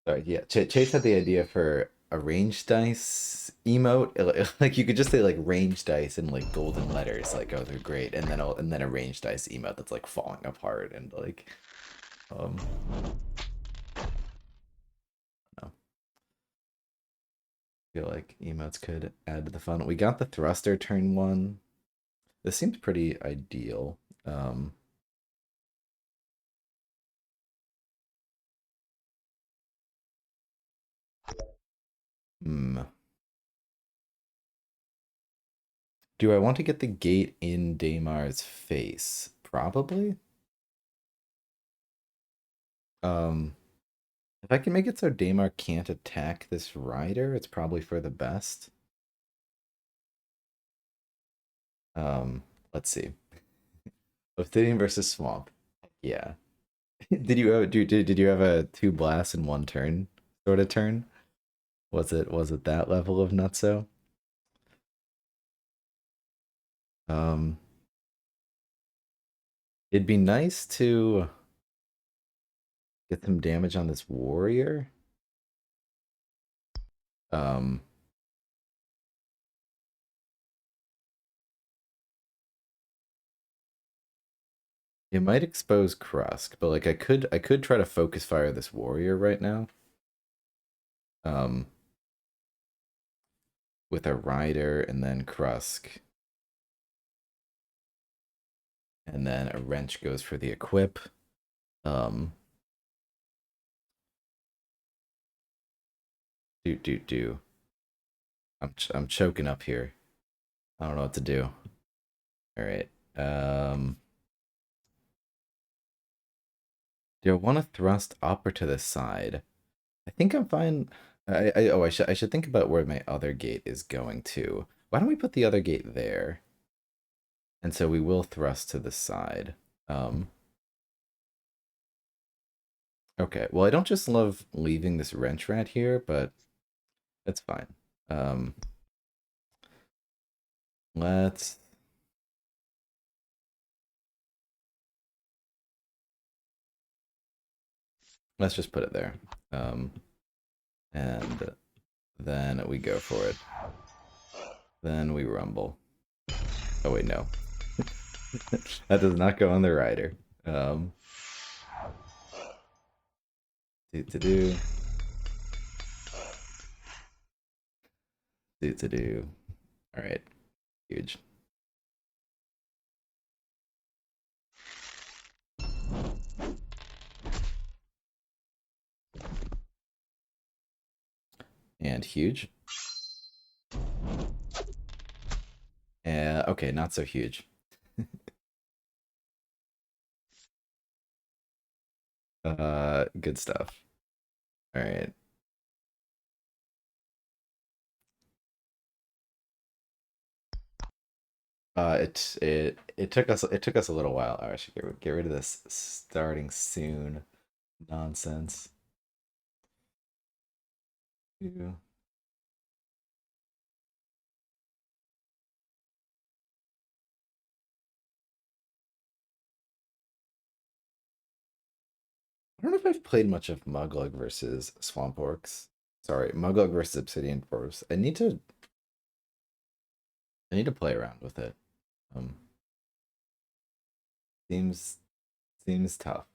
Sorry, yeah. Chase had the idea for a range dice emote. Like you could just say like range dice in like golden letters, like oh they're great, and then a range dice emote that's like falling apart and like um no, I feel like emotes could add to the fun. We got the thruster turn one. This seems pretty ideal. Um, hmm. Do I want to get the gate in Daymar's face? Probably. Um, if I can make it so Daymar can't attack this rider, it's probably for the best. Um, let's see. Obsidian versus Swamp. Yeah. Did you have did you have a two blasts in one turn sort of turn? Was it that level of nutso? Um, it'd be nice to get some damage on this warrior. Um, it might expose Krusk, but like I could try to focus fire this warrior right now. Um, with a rider and then Krusk. And then a wrench goes for the equip. Um, do. I'm choking up here. I don't know what to do. All right. Do I want to thrust up or to the side? I think I'm fine. I should think about where my other gate is going to. Why don't we put the other gate there? And so we will thrust to the side. Um, okay. Well, I don't just love leaving this wrench rat here, but it's fine. Um, let's let's just put it there. Um, and then we go for it. Then we rumble. Oh wait, no. That does not go on the rider. Um, do. Do. All right, huge. And huge. Okay, not so huge. Good stuff. All right. It took us a little while. I should get rid of this starting soon nonsense. Yeah. I don't know if I've played much of Muglug versus Swamp Orcs. Sorry, Muglug versus Obsidian Dwarves. I need to play around with it. Um, seems seems tough.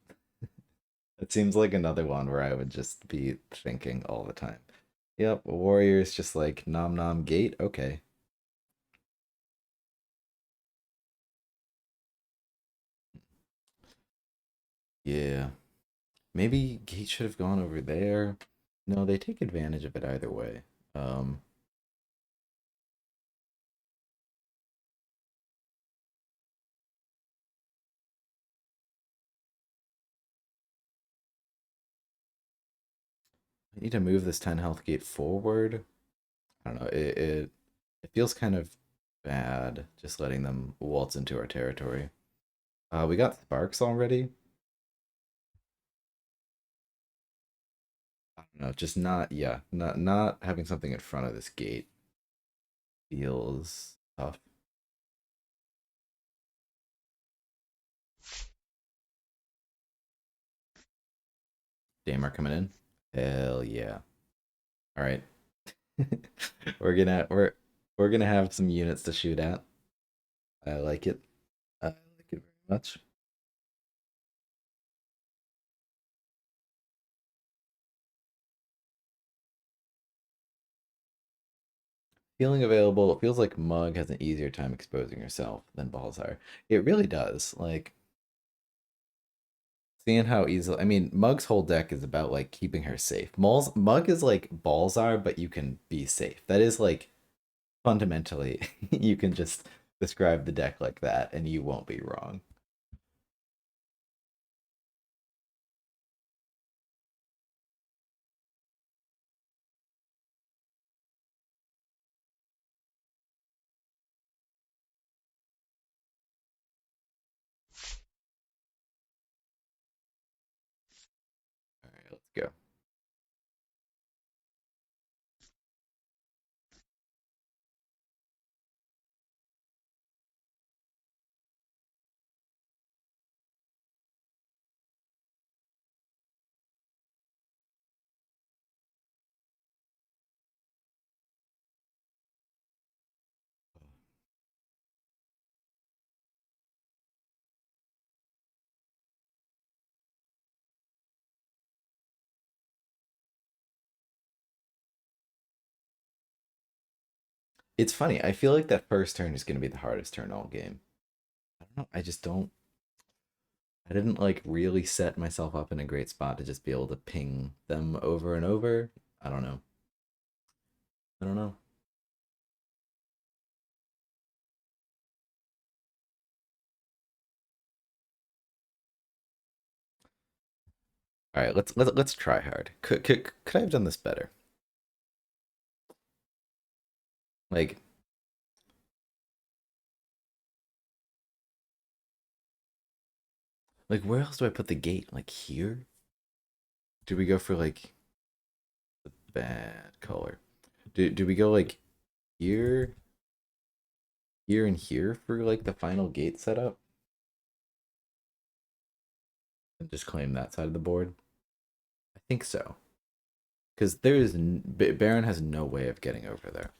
It seems like another one where I would just be thinking all the time. Yep, Warriors just like nom nom gate. Okay. Yeah. Maybe gate should have gone over there. No, they take advantage of it either way. Um, I need to move this 10 health gate forward. I don't know. It feels kind of bad just letting them waltz into our territory. We got sparks already. I don't know, just not yeah, not having something in front of this gate feels tough. Damer coming in. Hell yeah. All right. We're gonna have some units to shoot at. I like it. I like it very much. Feeling available. It feels like Mug has an easier time exposing herself than Balzar. It really does. Like seeing how easily. I mean, Mug's whole deck is about like keeping her safe. Mug is like Balzar, but you can be safe. That is like fundamentally, you can just describe the deck like that, and you won't be wrong. All right, let's go. It's funny. I feel like that first turn is going to be the hardest turn all game. I don't know. I just don't. I didn't like really set myself up in a great spot to just be able to ping them over and over. I don't know. I don't know. All right, let's try hard. Could I have done this better? Like like where else do I put the gate? Like here? Do we go for like bad color? Do we go like here, here, and here for like the final gate setup, and just claim that side of the board? I think so, because Baron has no way of getting over there.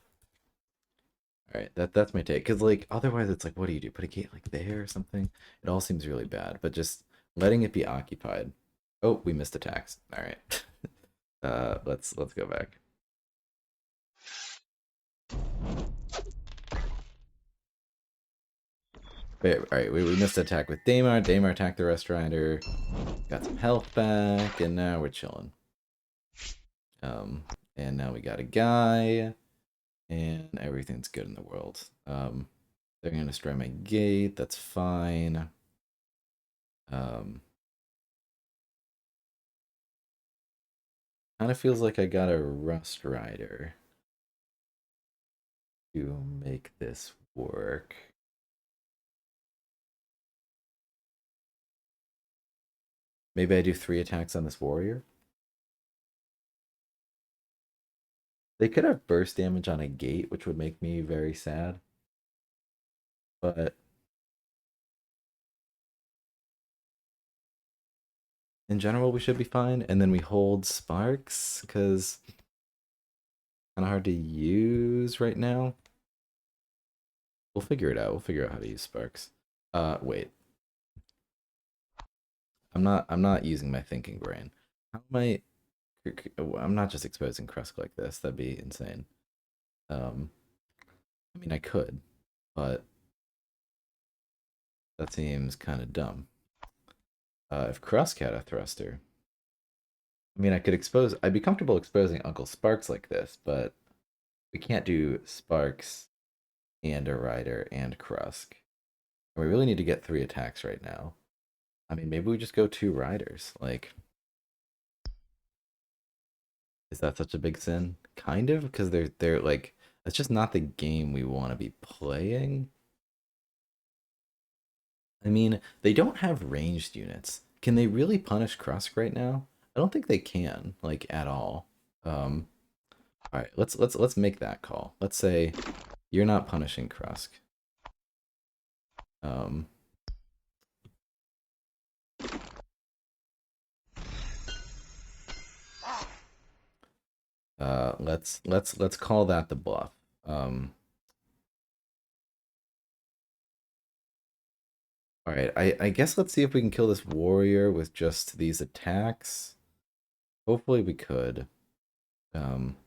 All right, that's my take. Because like otherwise, it's like, what do you do? Put a gate like there or something? It all seems really bad. But just letting it be occupied. Oh, we missed attacks. All right. Let's go back. Wait, all right, we missed attack with Daymar. Daymar attacked the Rest Rider. Got some health back, and now we're chilling. And now we got a guy, and everything's good in the world. They're gonna destroy my gate. That's fine. Um, Kind of feels like I got a Rust Rider to make this work. Maybe I do 3 attacks on this warrior. They could have burst damage on a gate, which would make me very sad. But in general, we should be fine. And then we hold Sparks, because kind of hard to use right now. We'll figure it out. We'll figure out how to use Sparks. Wait. I'm not using my thinking brain. How am I? I'm not just exposing Krusk like this. That'd be insane. Um, I mean, I could, but that seems kind of dumb. If Krusk had a thruster, I mean, I could expose. I'd be comfortable exposing Uncle Sparks like this, but we can't do Sparks and a Rider and Krusk. We really need to get 3 attacks right now. I mean, maybe we just go 2 Riders. Like, is that such a big sin? Kind of, because they're like that's just not the game we want to be playing. I mean, they don't have ranged units. Can they really punish Krusk right now? I don't think they can, like at all. Um, all right, let's make that call. Let's say you're not punishing Krusk. Um, Let's call that the bluff. Um, all right, I guess let's see if we can kill this warrior with just these attacks. Hopefully we could. Um,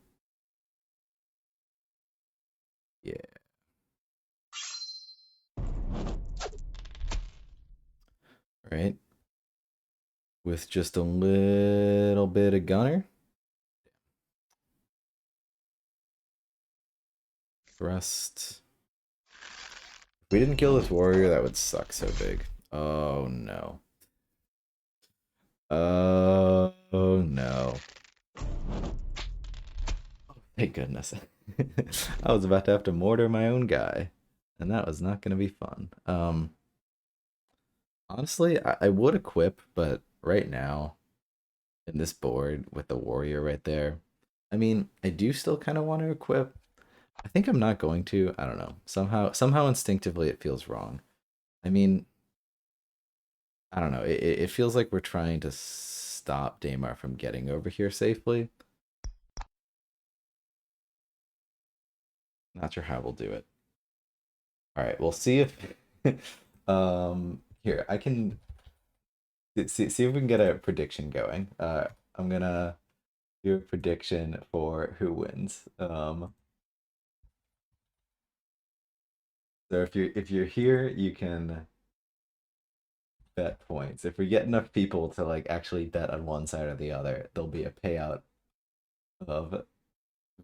yeah. Right. With just a little bit of gunner. Thrust. If we didn't kill this warrior, that would suck so big. Oh no. Oh no. Thank goodness. I was about to have to mortar my own guy, and that was not going to be fun. Honestly, I would equip, but right now, in this board with the warrior right there, I mean, I do still kind of want to equip. I think I'm not going to. I don't know. Somehow instinctively it feels wrong. I mean, I don't know. It feels like we're trying to stop Daymar from getting over here safely. Not sure how we'll do it. All right, we'll see if here I can see if we can get a prediction going. I'm gonna do a prediction for who wins. So if you're here, you can bet points. If we get enough people to like actually bet on one side or the other, there'll be a payout of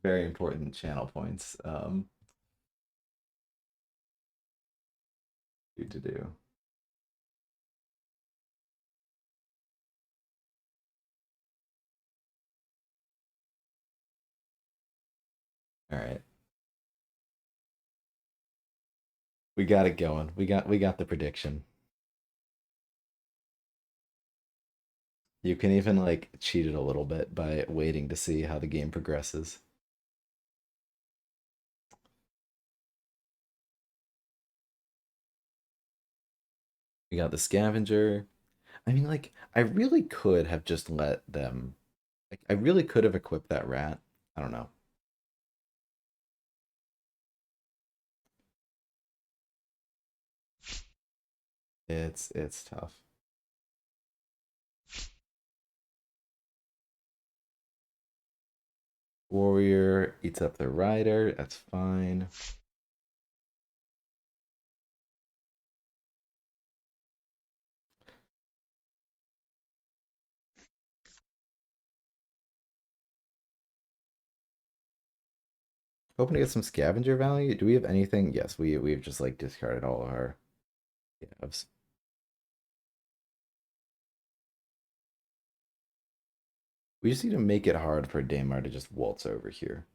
very important channel points. To do. All right, we got it going. We got the prediction. You can even like cheat it a little bit by waiting to see how the game progresses. We got the scavenger. I mean, like, I really could have just let them. Like, I really could have equipped that rat. I don't know. It's tough. Warrior eats up the rider. That's fine. Hoping to get some scavenger value. Do we have anything? Yes, we've just like discarded all of our gavs. We just need to make it hard for Daymar to just waltz over here.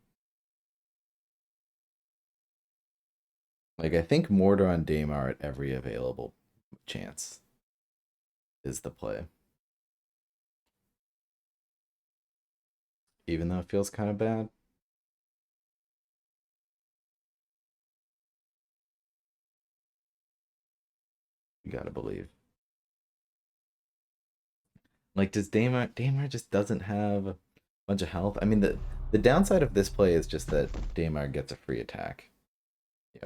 Like I think Mortar on Daymar at every available chance is the play. Even though it feels kind of bad. You gotta believe. Like, does Daymar just doesn't have a bunch of health? I mean, the downside of this play is just that Daymar gets a free attack. You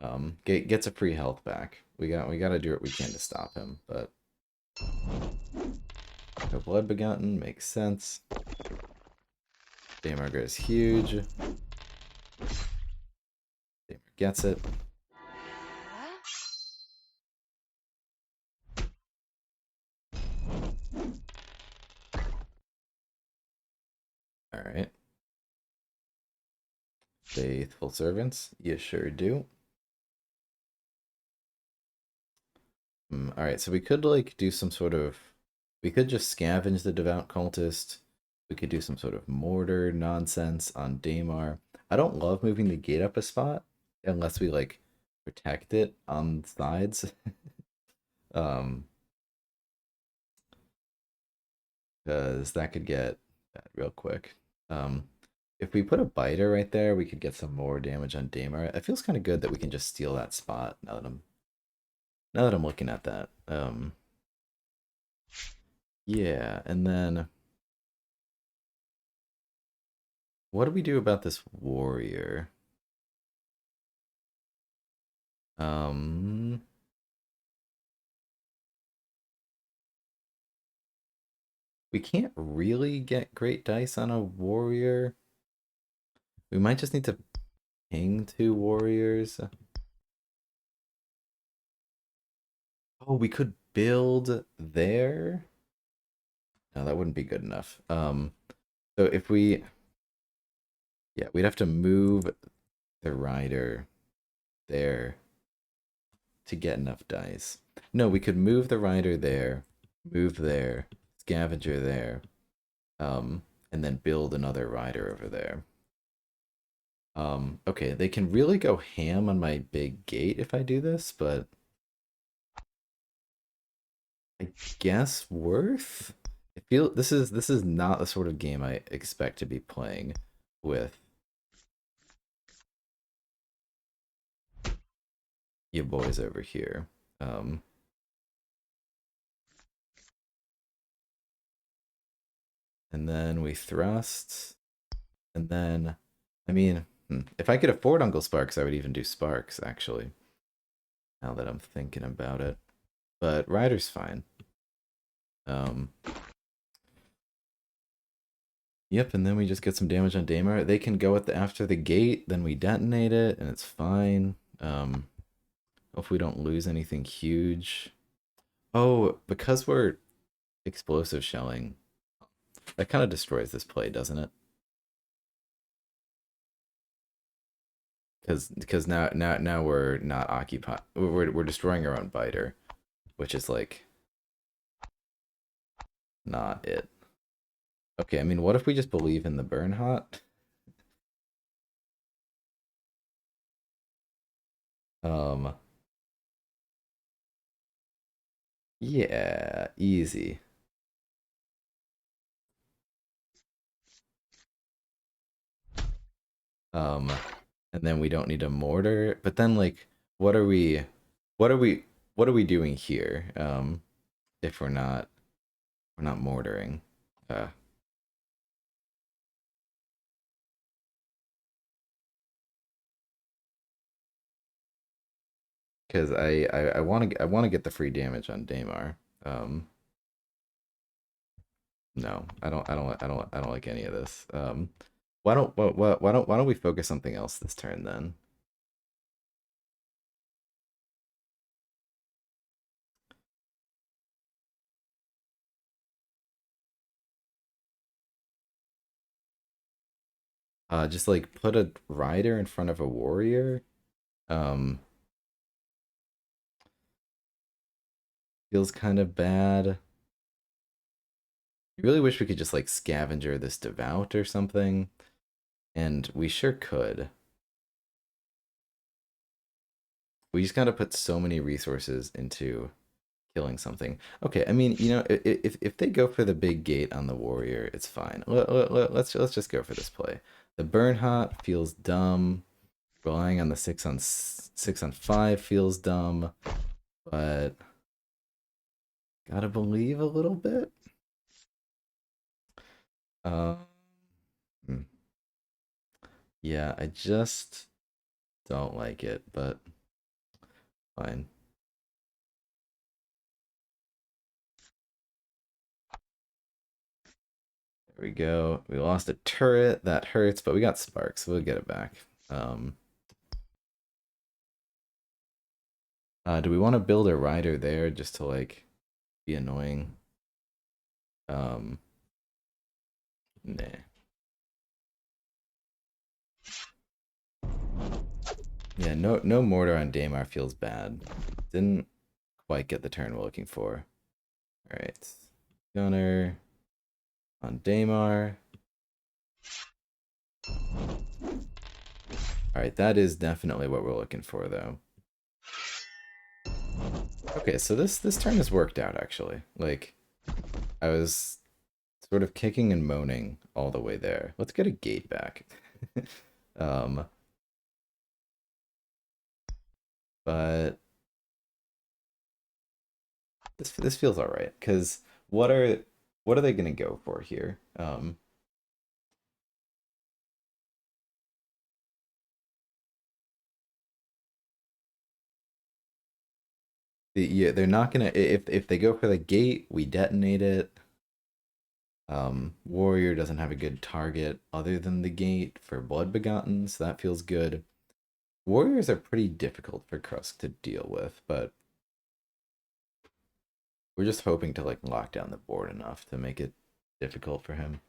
know, gets a free health back. We gotta do what we can to stop him. But no blood begotten makes sense. Daymar goes huge. Daymar gets it. All right. Faithful servants, you sure do. All right, so we could like do some sort of, we could just scavenge the devout cultist. We could do some sort of mortar nonsense on Daymar. I don't love moving the gate up a spot unless we like protect it on sides. um, because that could get bad real quick. Um, if we put a biter right there, we could get some more damage on Daymar. It feels kind of good that we can just steal that spot now that I'm looking at that. Yeah, and then What do we do about this warrior? Um, we can't really get great dice on a warrior. We might just need to ping two warriors. Oh, we could build there. No, that wouldn't be good enough. So if we, yeah, we'd have to move the rider there to get enough dice. No, we could move the rider there, move there, scavenger there, um, and then build another rider over there. Okay, they can really go ham on my big gate if I do this, but I guess worth. I feel this is not the sort of game I expect to be playing with you boys over here. Um, and then we thrust, and then, I mean, if I could afford Uncle Sparks, I would even do Sparks actually. Now that I'm thinking about it, but Rider's fine. Um, Yep, and then we just get some damage on Daymar. They can go at the after the gate, then we detonate it, and it's fine. Hopefully we don't lose anything huge. Oh, because we're explosive shelling, that kind of destroys this play, doesn't it? Because now we're not occupied. We're destroying our own biter, which is like not it. Okay, I mean, what if we just believe in the burn hot? Um, yeah, easy. Um, and then we don't need a mortar. But then, like, what are we, what are we, what are we doing here? If we're not mortaring. Uh, because I want to get the free damage on Daymar. Um, no, I don't like any of this. Why don't we focus something else this turn then? Just like put a rider in front of a warrior. Um, Feels kind of bad. I really wish we could just like scavenger this devout or something, and we sure could. We just gotta put so many resources into killing something. Okay, I mean, if they go for the big gate on the warrior, it's fine. Let's just go for this play. The burn hot feels dumb. Relying on the 6 on 5 feels dumb, but gotta believe a little bit. Um, hmm. Yeah, I just don't like it, but fine. There we go. We lost a turret. That hurts, but we got sparks. So we'll get it back. Um, do we want to build a rider there just to like be annoying? Um, nah. Yeah, no mortar on Daymar feels bad. Didn't quite get the turn we're looking for. All right, Gunner on Daymar. All right, that is definitely what we're looking for, though. Okay, so this turn has worked out actually. Like I was sort of kicking and moaning all the way there. Let's get a gate back. um, but this feels all right because what are what are they gonna go for here? Yeah, they're not gonna if they go for the gate, we detonate it. Warrior doesn't have a good target other than the gate for Blood Begotten, so that feels good. Warriors are pretty difficult for Krusk to deal with, but we're just hoping to like lock down the board enough to make it difficult for him.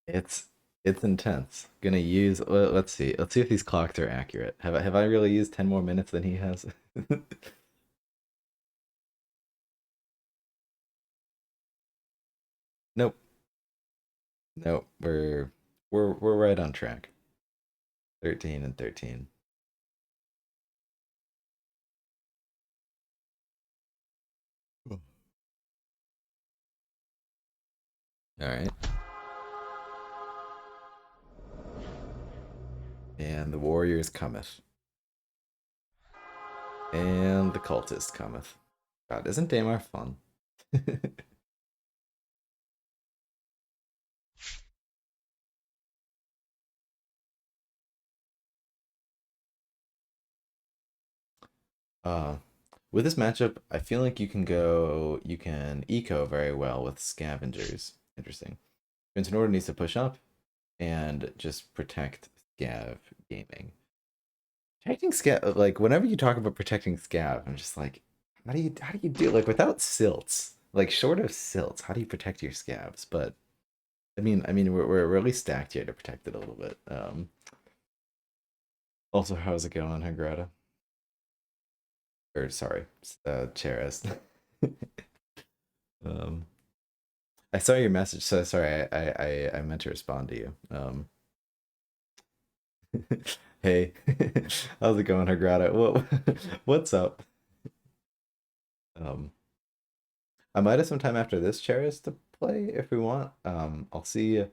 It's it's intense. Gonna use. Let's see. Let's see if these clocks are accurate. Have I really used 10 more minutes than he has? Nope. Nope. We're right on track. 13 and 13. All right. And the warriors cometh. And the cultist cometh. God, isn't Daymar fun? uh with this matchup, I feel like you can eco very well with scavengers. Interesting. Prince in order needs to push up and just protect scav gaming. Protecting scav, like whenever you talk about protecting scav, I'm just like, how do you do like without silts? Like short of silts, how do you protect your scavs? But I mean, we're really stacked here to protect it a little bit. Also, how's it going, Hagrata? Or sorry, Cheris. um, I saw your message, so sorry. I meant to respond to you. Hey, how's it going, Hagrata? What's up? Um, I might have some time after this Cheris to play if we want. I'll see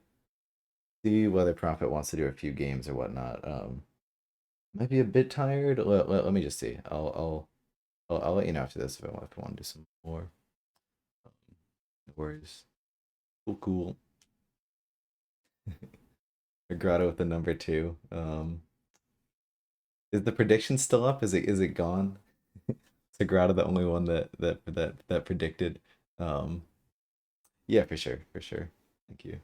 whether Prophet wants to do a few games or whatnot. Might be a bit tired. Let me just see. I'll let you know after this if I want to do some more. No worries. Cool, cool. A grotto with the number two. Is the prediction still up? Is it gone? Is grotto the only one that predicted? Um, yeah, for sure, for sure. Thank you.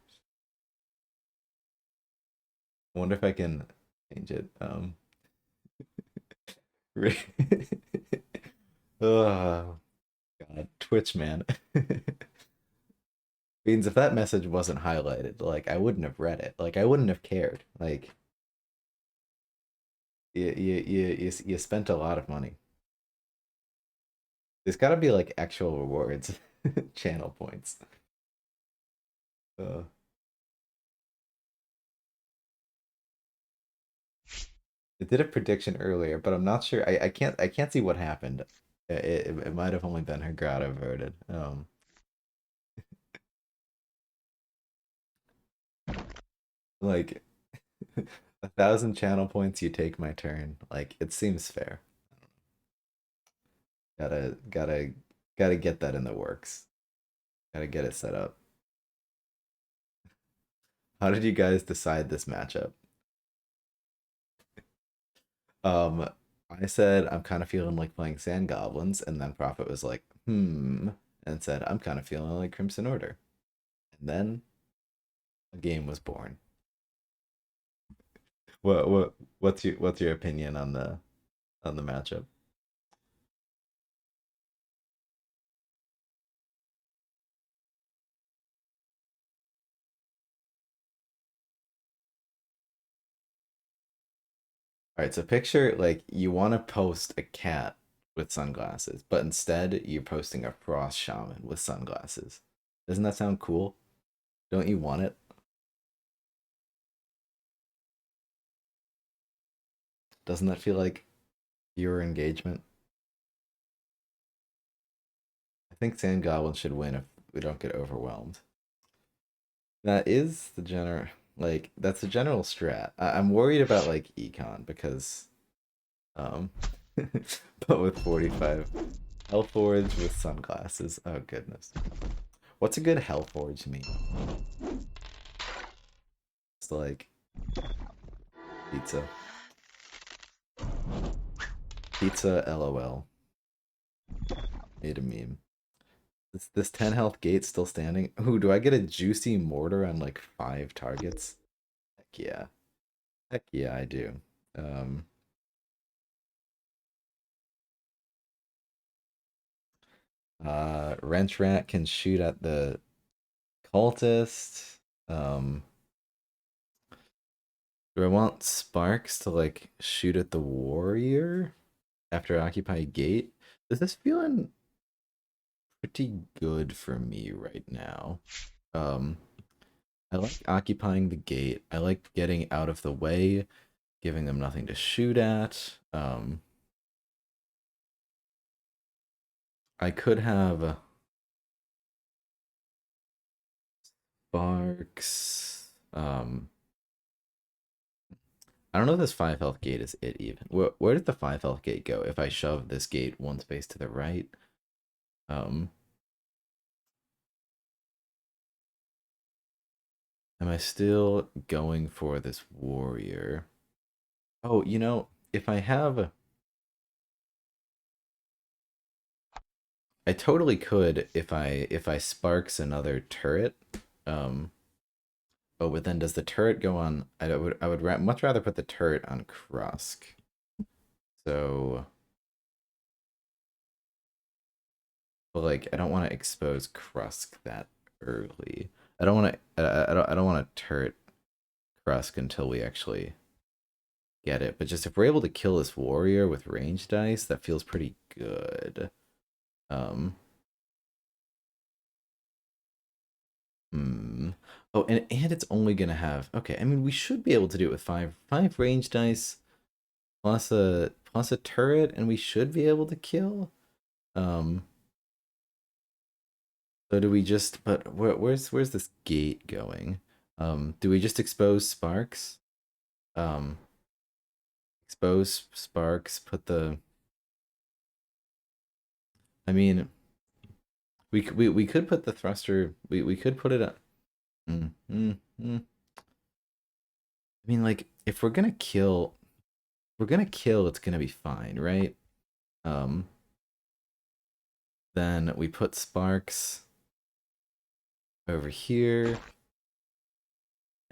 I wonder if I can change it. Oh God, Twitch man. Means if that message wasn't highlighted, like I wouldn't have read it. Like I wouldn't have cared. Like you spent a lot of money. There's got to be like actual rewards, channel points. Uh, it did a prediction earlier, but I'm not sure. I can't see what happened. It might have only been her grotto voted. Like 1,000 channel points, you take my turn. Like it seems fair. Gotta get that in the works. Gotta get it set up. How did you guys decide this matchup? Um, I said I'm kind of feeling like playing Sand Goblins, and then Prophet was like, and said I'm kind of feeling like Crimson Order, and then a game was born. What's your opinion on the matchup? All right, so picture like you want to post a cat with sunglasses, but instead you're posting a frost shaman with sunglasses. Doesn't that sound cool? Don't you want it? Doesn't that feel like pure engagement? I think Sand Goblin should win if we don't get overwhelmed. That is the general, like, that's the general strat. I'm worried about, like, econ because, um, but with 45. Hellforge with sunglasses. Oh, goodness. What's a good Hellforge mean? It's like pizza. Pizza, lol. Made a meme. This 10 health gate still standing? Ooh, do I get a juicy mortar on like 5 targets? Heck yeah. Heck yeah, I do. Um, Wrench Rat can shoot at the cultist. Um, do I want Sparks to like shoot at the warrior after Occupy Gate? Is this feeling pretty good for me right now? Um, I like occupying the gate. I like getting out of the way, giving them nothing to shoot at. I could have Sparks. I don't know if this 5 health gate is it even. Where did the 5 health gate go if I shove this gate one space to the right? Um, am I still going for this warrior? Oh, you know, if I have, I totally could if I sparks another turret. Um, oh, but then does the turret go on? I would much rather put the turret on Krusk. So, but like I don't want to expose Krusk that early. I don't want to. I don't want to turret Krusk until we actually get it. But just if we're able to kill this warrior with range dice, that feels pretty good. Um. Hmm. Oh, and it's only gonna have. Okay, I mean we should be able to do it with five range dice plus a turret, and we should be able to kill. Um. So do we just? But where's this gate going? Do we just expose sparks? Um. Expose sparks. Put the. I mean, we could put the thruster. We could put it. Mm, mm, mm. I mean, like if we're gonna kill. It's gonna be fine, right? Um. Then we put sparks over here.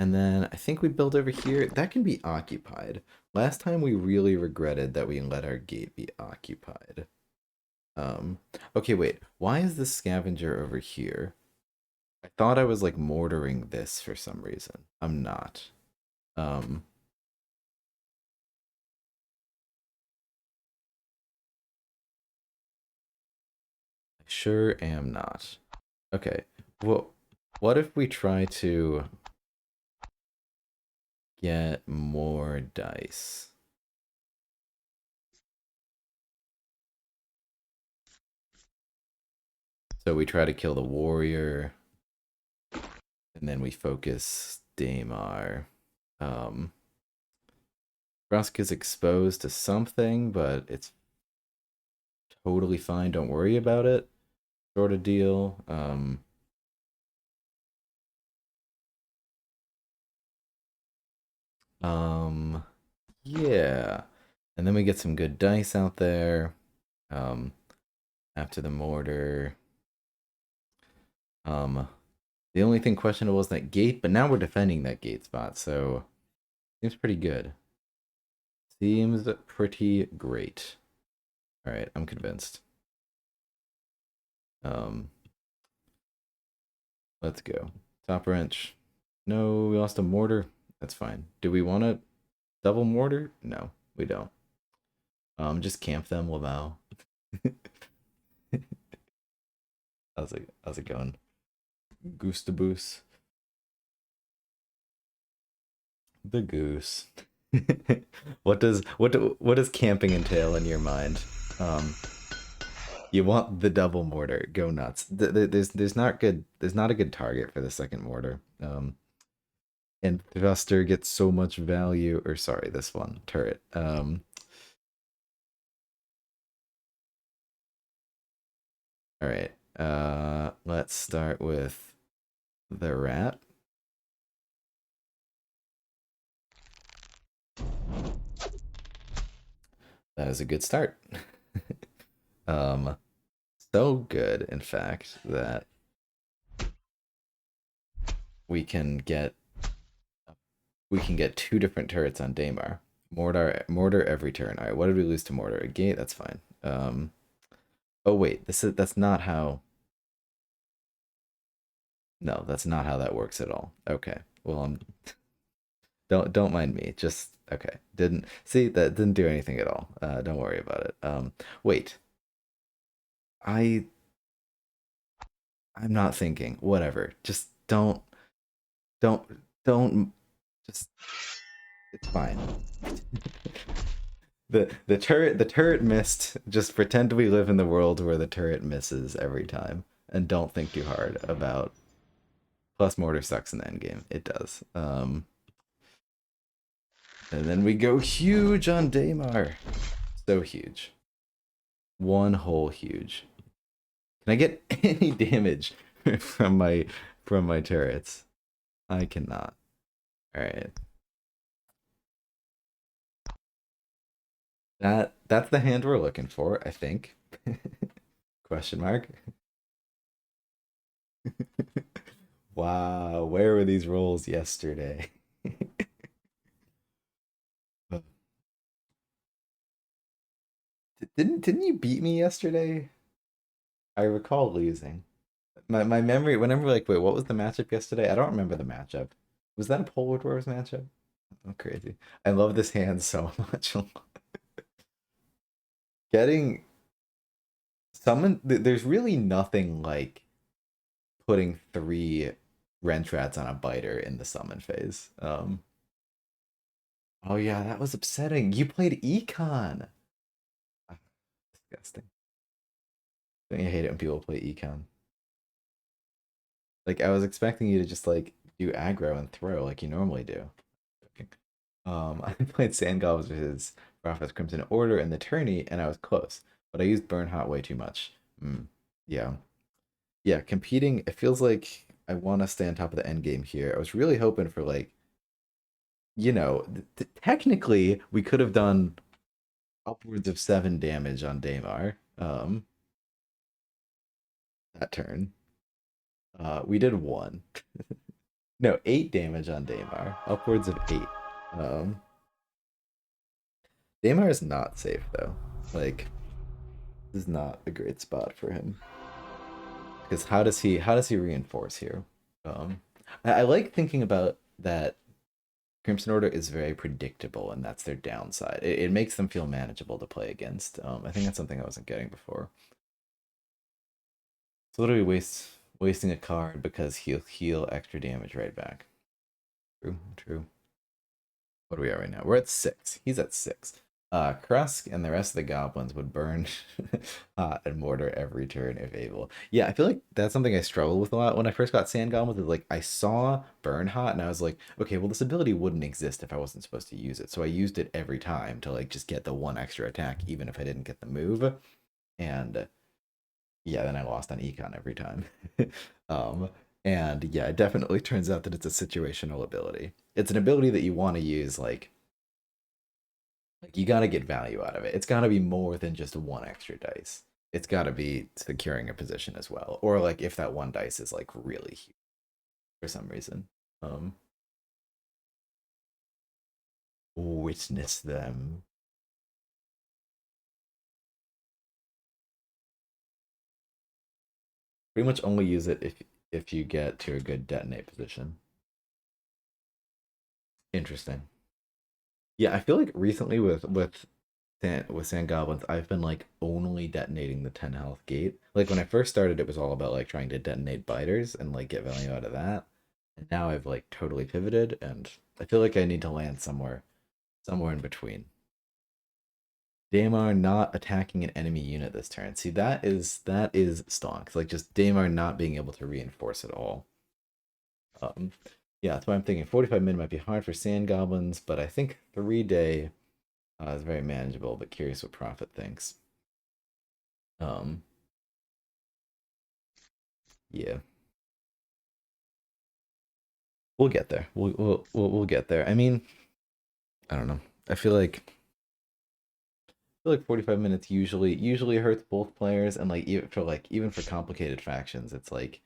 And then I think we build over here. That can be occupied. Last time we really regretted that we let our gate be occupied. Um, okay, wait. Why is this scavenger over here? I thought I was like mortaring this for some reason. I'm not. Um, I sure am not. Okay. Well, what if we try to get more dice? So we try to kill the warrior, and then we focus Daemar. Um, Rusk is exposed to something, but it's totally fine. Don't worry about it. Sort of deal. Um, yeah. And then we get some good dice out there. Um, after the mortar. Um, the only thing questionable was that gate, but now we're defending that gate spot, so seems pretty good. Seems pretty great. All right, I'm convinced. Um, let's go. Top wrench. No, we lost a mortar. That's fine. Do we want to double mortar? No, we don't. Just camp them, Lamau. How's it going? Goose to boost. The goose. What does camping entail in your mind? Um, you want the double mortar. Go nuts. There's not a good target for the second mortar. And thruster gets so much value. Or sorry, this one turret. All right. Let's start with the rat. That is a good start. um, so good, in fact, that we can get we can get two different turrets on Daymar. Mortar every turn. All right, what did we lose to mortar? A gate. That's fine. Oh wait, that's not how. No, that's not how that works at all. Okay. Well, don't mind me. Just okay. Didn't see that didn't do anything at all. Don't worry about it. Wait. I I'm not thinking. Whatever. Just don't don't just it's fine. The turret missed. Just pretend we live in the world where the turret misses every time, and don't think too hard about. Plus, mortar sucks in the end game. It does. And then we go huge on Daymar. So huge. One whole huge. Can I get any damage from my turrets? I cannot. All right. That's the hand we're looking for, I think. Question mark. Wow, where were these rolls yesterday? Didn't you beat me yesterday? I recall losing. My memory, whenever like, wait, what was the matchup yesterday? I don't remember the matchup. Was that a Polar Wars matchup? Oh, crazy. I love this hand so much. Getting there's really nothing like putting three wrench rats on a biter in the summon phase. Oh yeah, that was upsetting. You played Econ. Ah, disgusting. Don't you hate it when people play Econ? Like I was expecting you to just like do aggro and throw like you normally do. Okay. I played Sand Goblins versus Prophet's Crimson Order in the tourney, and I was close, but I used Burn Hot way too much. Yeah, yeah. Competing, it feels like I want to stay on top of the end game here. I was really hoping for like, technically we could have done upwards of 7 damage on Daymar. That turn. We did one. No, 8 damage on Daymar. Upwards of 8. Um, Daymar is not safe though. Like, this is not a great spot for him. Because how does he reinforce here? I like thinking about that Crimson Order is very predictable, and that's their downside. It makes them feel manageable to play against. I think that's something I wasn't getting before. So literally wasting a card because he'll heal extra damage right back. True, true. What are we at right now? We're at 6. He's at 6. Krusk and the rest of the goblins would burn hot and mortar every turn if able. Yeah, I feel like that's something I struggled with a lot when I first got sand goblins. Is like I saw burn hot and I was like, okay, well this ability wouldn't exist if I wasn't supposed to use it. So I used it every time to like just get the one extra attack, even if I didn't get the move. And yeah, then I lost on econ every time. um, and yeah, it definitely turns out that it's a situational ability. It's an ability that you want to use like you got to get value out of it. It's got to be more than just one extra dice. It's got to be securing a position as well, or like if that one dice is like really huge for some reason. Um, Witness them. Pretty much only use it if you get to a good detonate position. Interesting. Yeah, I feel like recently with Sand Goblins, I've been like only detonating the 10 health gate. Like when I first started, it was all about like trying to detonate biters and like get value out of that. And now I've like totally pivoted, and I feel like I need to land somewhere in between. Daemar not attacking an enemy unit this turn. See, that is stonks. Like just Daemar not being able to reinforce at all. Yeah, that's why I'm thinking 45 min might be hard for sand goblins, but I think 3-day is very manageable. But curious what Prophet thinks. Um, yeah, we'll get there. We'll get there. I mean, I don't know. I feel like 45 minutes usually hurts both players, and even for complicated factions, it's like,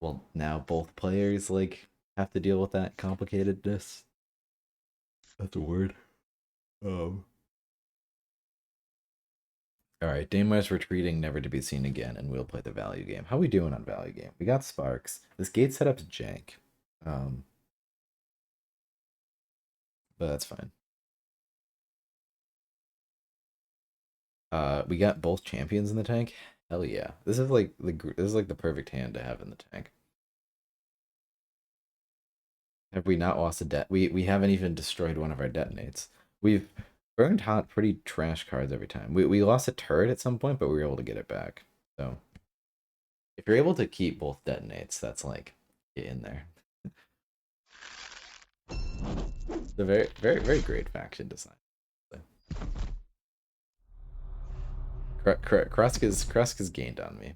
well, now both players like have to deal with that complicatedness. That's a word. Um. All right, Damar's retreating, never to be seen again, and we'll play the value game. How we doing on value game? We got sparks. This gate setup's jank, um, but that's fine. We got both champions in the tank. Hell yeah! This is like the perfect hand to have in the tank. Have we not lost a debt? We haven't even destroyed one of our detonates. We've burned hot pretty trash cards every time. We lost a turret at some point, but we were able to get it back. So if you're able to keep both detonates, that's like get in there. It's a very great faction design. Krusk has gained on me.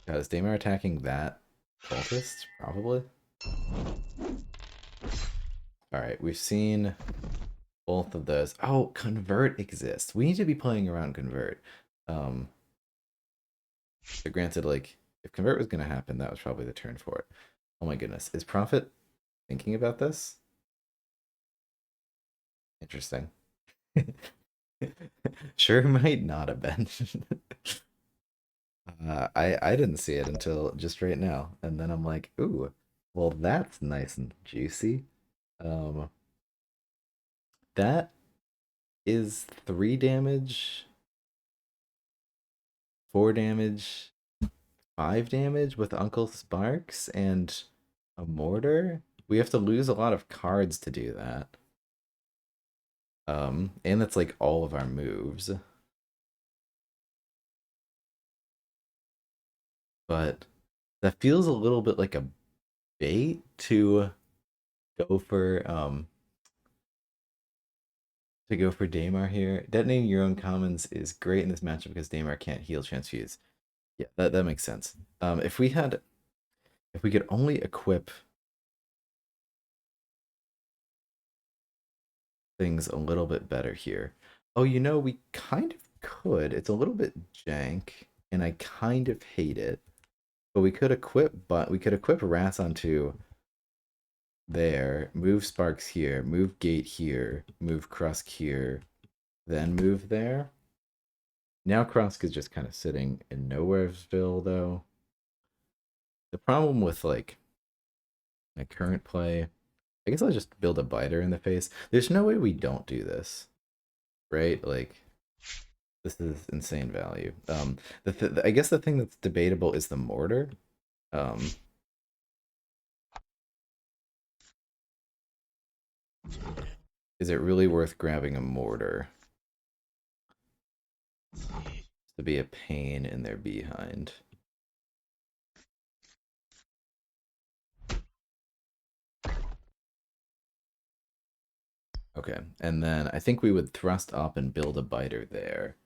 God, is Daemar attacking that cultist? Probably. Alright, we've seen both of those. Oh, convert exists. We need to be playing around convert. But granted, like, if convert was gonna happen, that was probably the turn for it. Oh my goodness. Is Prophet thinking about this? Interesting. Sure might not have been. I didn't see it until just right now, and then I'm like, ooh, well that's nice and juicy. Um, that is 3 damage, 4 damage, 5 damage with Uncle Sparks and a mortar. We have to lose a lot of cards to do that. And that's like all of our moves. But that feels a little bit like a bait to go for Daemar here. Detonating your own commons is great in this matchup because Daemar can't heal transfuse. Yeah, that makes sense. If we could only equip things a little bit better here. Oh, we kind of could. It's a little bit jank, and I kind of hate it. But we could equip Rats onto there, move Sparks here, move Gate here, move Krusk here, then move there. Now Krusk is just kind of sitting in Nowheresville, though. The problem with like my current play, I guess I'll just build a biter in the face. There's no way we don't do this, right? Like this is insane value. I guess the thing that's debatable is the mortar. Um, is it really worth grabbing a mortar to be a pain in their behind? Okay, and then I think we would thrust up and build a biter there.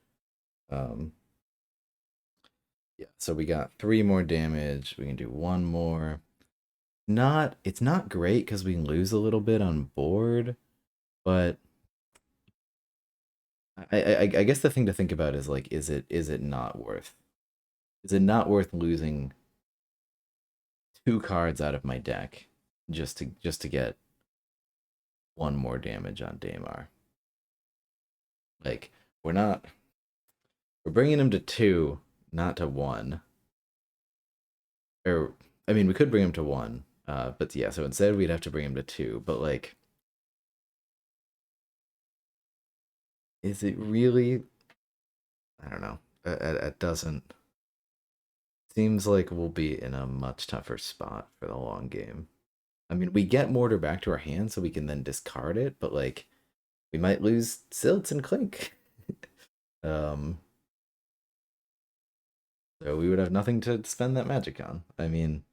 Um, yeah, so we got 3 more damage. We can do 1 more. It's not great because we lose a little bit on board, but I guess the thing to think about is like, is it not worth? Is it not worth losing 2 cards out of my deck just to get 1 more damage on Daemar? Like we're bringing him to 2, not to 1. Or I mean, we could bring him to 1, but yeah. So instead, we'd have to bring him to 2. But like, is it really? I don't know. It doesn't. Seems like we'll be in a much tougher spot for the long game. I mean, we get mortar back to our hand, so we can then discard it, but like we might lose Silt and Clink. um, so we would have nothing to spend that magic on. I mean,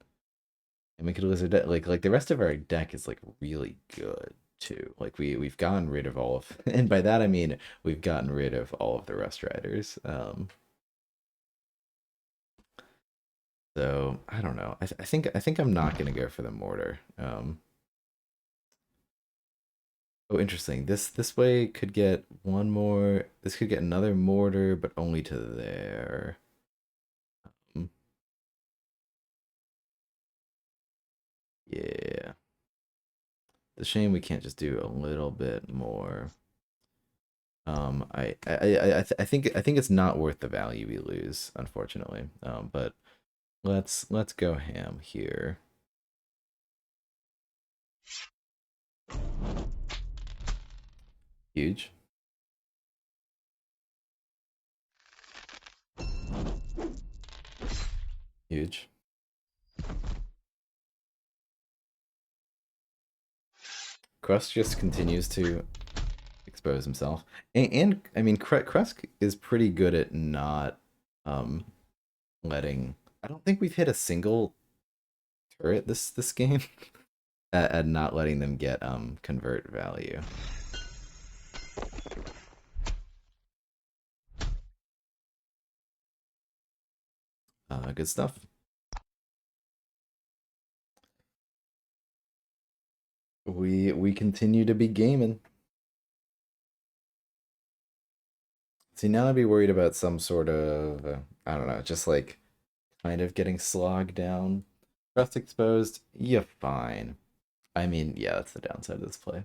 and we could lose our deck. Like the rest of our deck is like really good too. Like we've gotten rid of all of, and by that I mean we've gotten rid of all of the Rust Riders. So I don't know. I think I'm not gonna go for the mortar. Oh, interesting. This way could get one more. This could get another mortar, but only to there. Um, yeah. The shame we can't just do a little bit more. I think it's not worth the value we lose, unfortunately. But let's go ham here. Huge. Huge. Crust just continues to expose himself, and I mean, Crust is pretty good at not um letting. I don't think we've hit a single turret this game at not letting them get convert value. Good stuff. We continue to be gaming. See, now I'd be worried about some sort of I don't know, just like kind of getting slogged down. Crust exposed, you're fine. I mean, yeah, that's the downside of this play.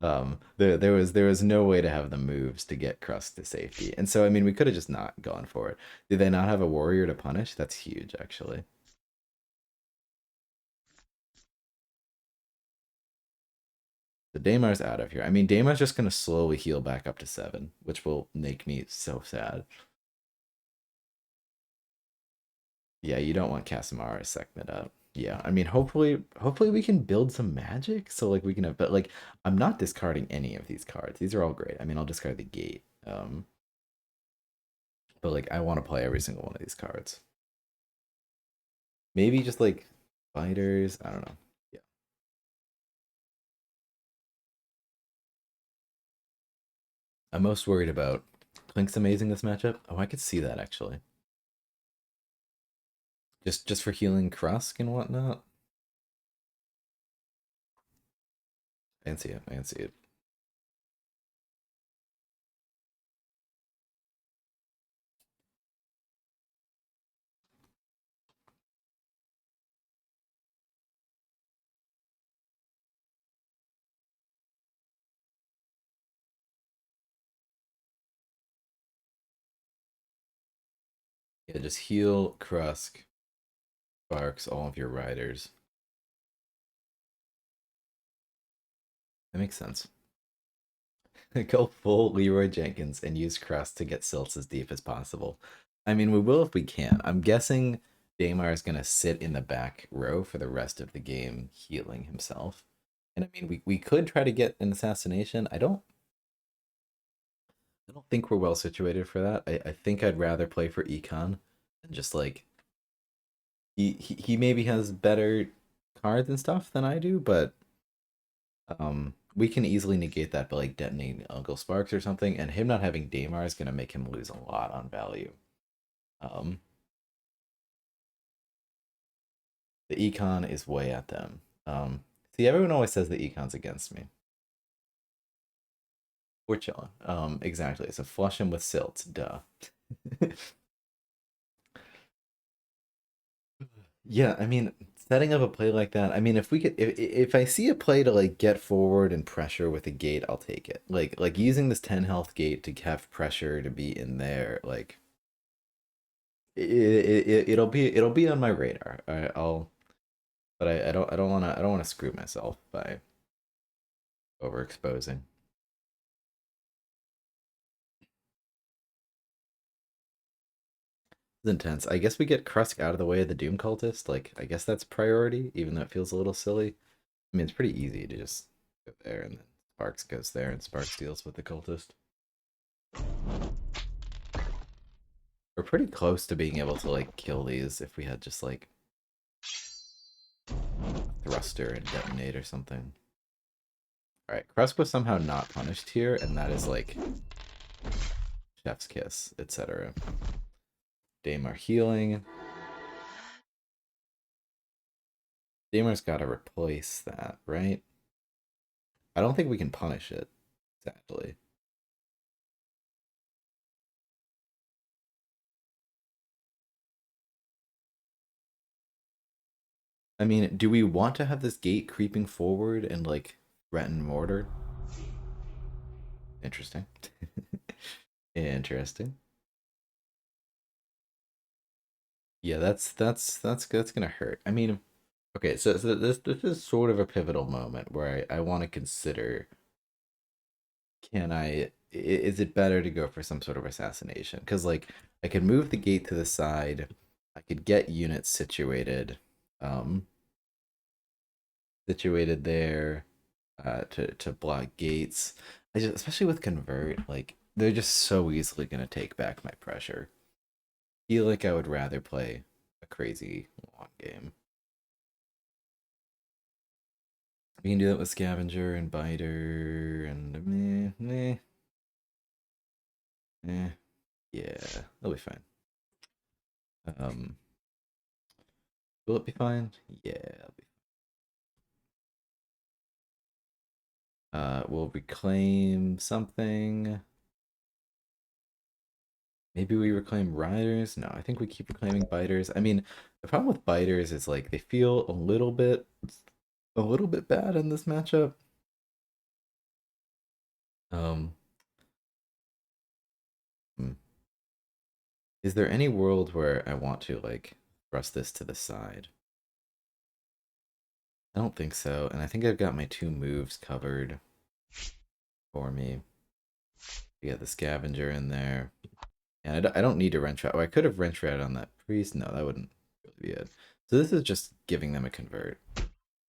There was no way to have the moves to get Crust to safety, and so I mean we could have just not gone for it. Did they not have a warrior to punish? That's huge, actually. The Daymar's out of here. I mean, Daymar's just gonna slowly heal back up to 7, which will make me so sad. Yeah, you don't want Casamara segment up. Yeah, I mean, hopefully we can build some magic so like we can have, but like I'm not discarding any of these cards. These are all great. I mean, I'll discard the gate. But like I want to play every single one of these cards. Maybe just like fighters. I don't know. Yeah, I'm most worried about Clink's amazing this matchup. Oh, I could see that actually. Just for healing Krusk and whatnot. I can see it. I can see it. Yeah, just heal Krusk, Sparks, all of your riders. That makes sense. Go full Leroy Jenkins and use Crust to get Silts as deep as possible. I mean, we will if we can. I'm guessing Daymar is going to sit in the back row for the rest of the game, healing himself. And I mean, we could try to get an assassination. I don't think we're well situated for that. I think I'd rather play for Econ and just like he maybe has better cards and stuff than I do, but we can easily negate that by like detonating Uncle Sparks or something, and him not having Daymar is gonna make him lose a lot on value. Um, the econ is way at them. See, everyone always says the econ's against me. We're chilling. Exactly. So flush him with silt. Duh. Yeah, I mean, setting up a play like that. I mean, if we could, if I see a play to like get forward and pressure with a gate, I'll take it. Like using this 10 health gate to have pressure to be in there. Like it'll be on my radar. But I don't want to screw myself by overexposing. It's intense. I guess we get Krusk out of the way of the Doom Cultist. Like, I guess that's priority, even though it feels a little silly. I mean, it's pretty easy to just go there and then Sparks goes there and Sparks deals with the Cultist. We're pretty close to being able to, like, kill these if we had just, like, a thruster and detonate or something. Alright, Krusk was somehow not punished here, and that is, like, Chef's Kiss, etc. Daymar healing. Daymar's gotta replace that, right? I don't think we can punish it, sadly. I mean, do we want to have this gate creeping forward and, like, threaten mortar? Interesting. Interesting. Yeah, that's gonna hurt. I mean, okay, so this is sort of a pivotal moment where I want to consider, can is it better to go for some sort of assassination? Because, like, I could move the gate to the side, I could get units um situated there, to block gates. Especially with convert, like, they're just so easily gonna take back my pressure. Feel like I would rather play a crazy long game. We can do that with Scavenger and Biter and yeah, that'll be fine. Um, will it be fine? Yeah, it'll be fine. We'll reclaim something. Maybe we reclaim Riders. No, I think we keep reclaiming Biters. I mean, the problem with Biters is, like, they feel a little bit bad in this matchup. Um, hmm. Is there any world where I want to, like, thrust this to the side? I don't think so, and I think I've got my two moves covered for me. We got the Scavenger in there, and I don't need to wrench out. Oh, I could have wrench rat on that priest. No, that wouldn't really be it. So this is just giving them a convert,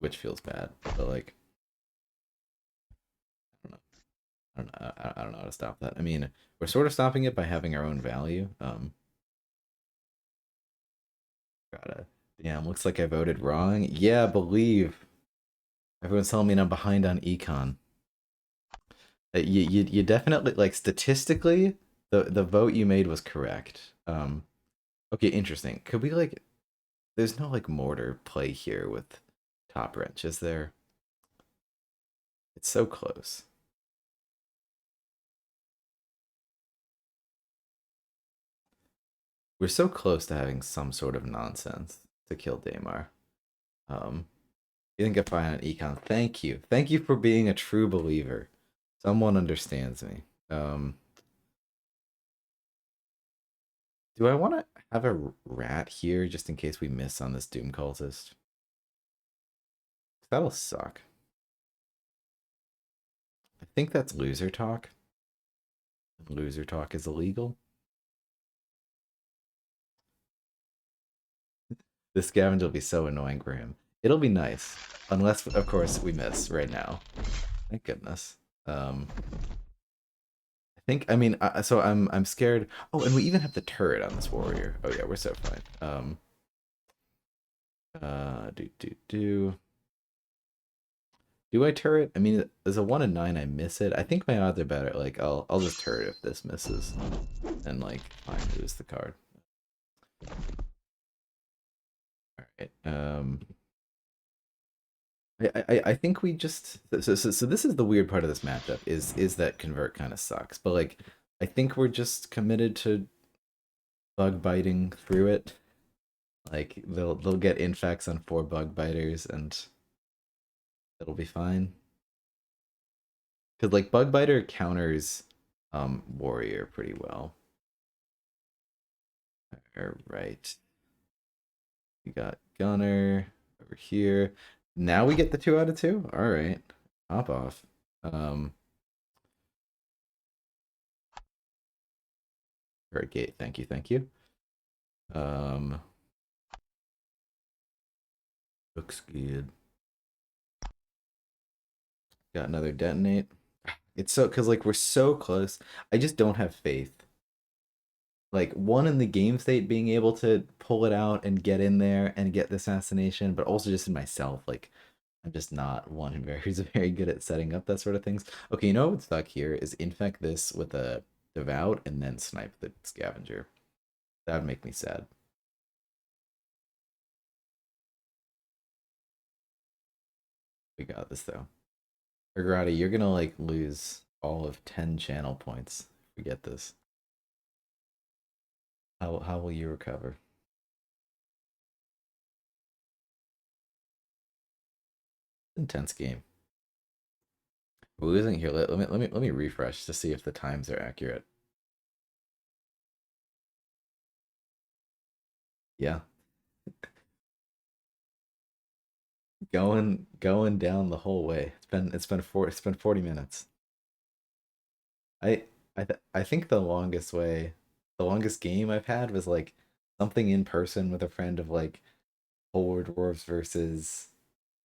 which feels bad, but, like, I don't know. I don't know. I don't know how to stop that. I mean, we're sort of stopping it by having our own value. Gotta. Damn, looks like I voted wrong. Yeah, believe. Everyone's telling me I'm behind on econ. You definitely, like, statistically, the vote you made was correct. Okay, interesting. Could we, like, there's no, like, mortar play here with top wrench, is there? It's so close. We're so close to having some sort of nonsense to kill Daymar. Um, you didn't get fine on econ. Thank you. Thank you for being a true believer. Someone understands me. Do I want to have a rat here just in case we miss on this Doom Cultist? That'll suck. I think that's loser talk. Loser talk is illegal. This scavenger will be so annoying for him. It'll be nice. Unless, of course, we miss right now. Thank goodness. I think, I mean, so I'm scared. Oh, and we even have the turret on this warrior. Oh yeah, we're so fine. Do I turret? I mean, as a 1 in 9, I miss it. I think my odds are better. Like, I'll just turret if this misses, and, like, fine, lose the card. All right. I think we just, so this is the weird part of this matchup, is that convert kind of sucks, but, like, I think we're just committed to bug biting through it. Like, they'll get infects on 4 bug biters and it'll be fine. Because, like, bug biter counters warrior pretty well. All right, we got gunner over here. Now we get the 2 out of 2. All right, hop off. Very gate. Thank you. Um, looks good. Got another detonate. It's so because like we're so close. I just don't have faith. Like one in the game state being able to pull it out and get in there and get the assassination, but also just in myself. Like I'm just not one who's very good at setting up that sort of things. Okay, you know what would suck here is infect this with a devout and then snipe the scavenger. That would make me sad. We got this though. Ergrati, you're gonna like lose all of 10 channel points if we get this. How will you recover? Intense game. We're losing here. Let me refresh to see if the times are accurate. Yeah, going down the whole way. It's been 40 minutes. I I think the longest game I've had was like something in person with a friend of like Polar Dwarves versus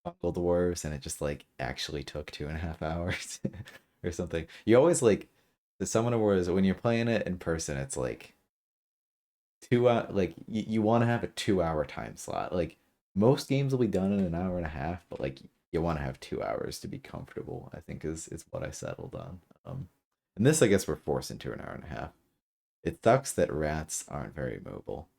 Uncle Dwarves, and it just like actually took 2.5 hours or something. You always like the Summoner Wars when you're playing it in person, it's like 2 hour like you want to have a 2 hour time slot. Like most games will be done in an hour and a half, but like you want to have 2 hours to be comfortable, I think is what I settled on. And this I guess we're forced into an hour and a half. It sucks that rats aren't very mobile.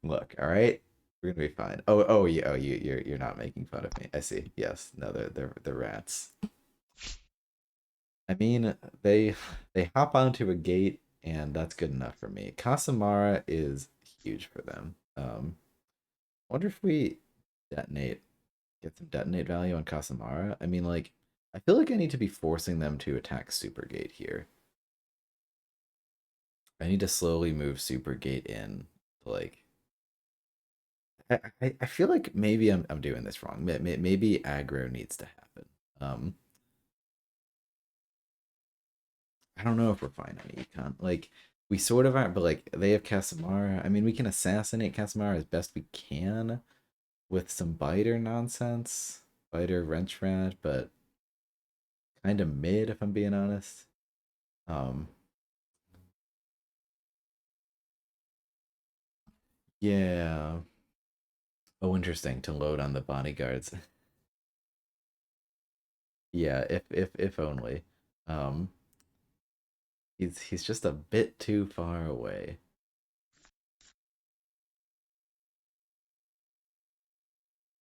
Look, all right, we're gonna be fine. Oh yeah, you're not making fun of me. I see. Yes, no, they're rats. I mean, they they hop onto a gate, and that's good enough for me. Casamara is huge for them. Wonder if we detonate, get some detonate value on Casamara. I mean, like, I feel like I need to be forcing them to attack Supergate here. I need to slowly move Supergate in. Like, I feel like maybe I'm doing this wrong. Maybe aggro needs to happen. Um, I don't know if we're fine on econ. Like we sort of aren't, but like they have Casamara. I mean, we can assassinate Casamara as best we can with some biter nonsense, biter wrench rat, but kind of mid if I'm being honest. Um, yeah. Oh, interesting to load on the bodyguards. Yeah, if only. Um, he's just a bit too far away.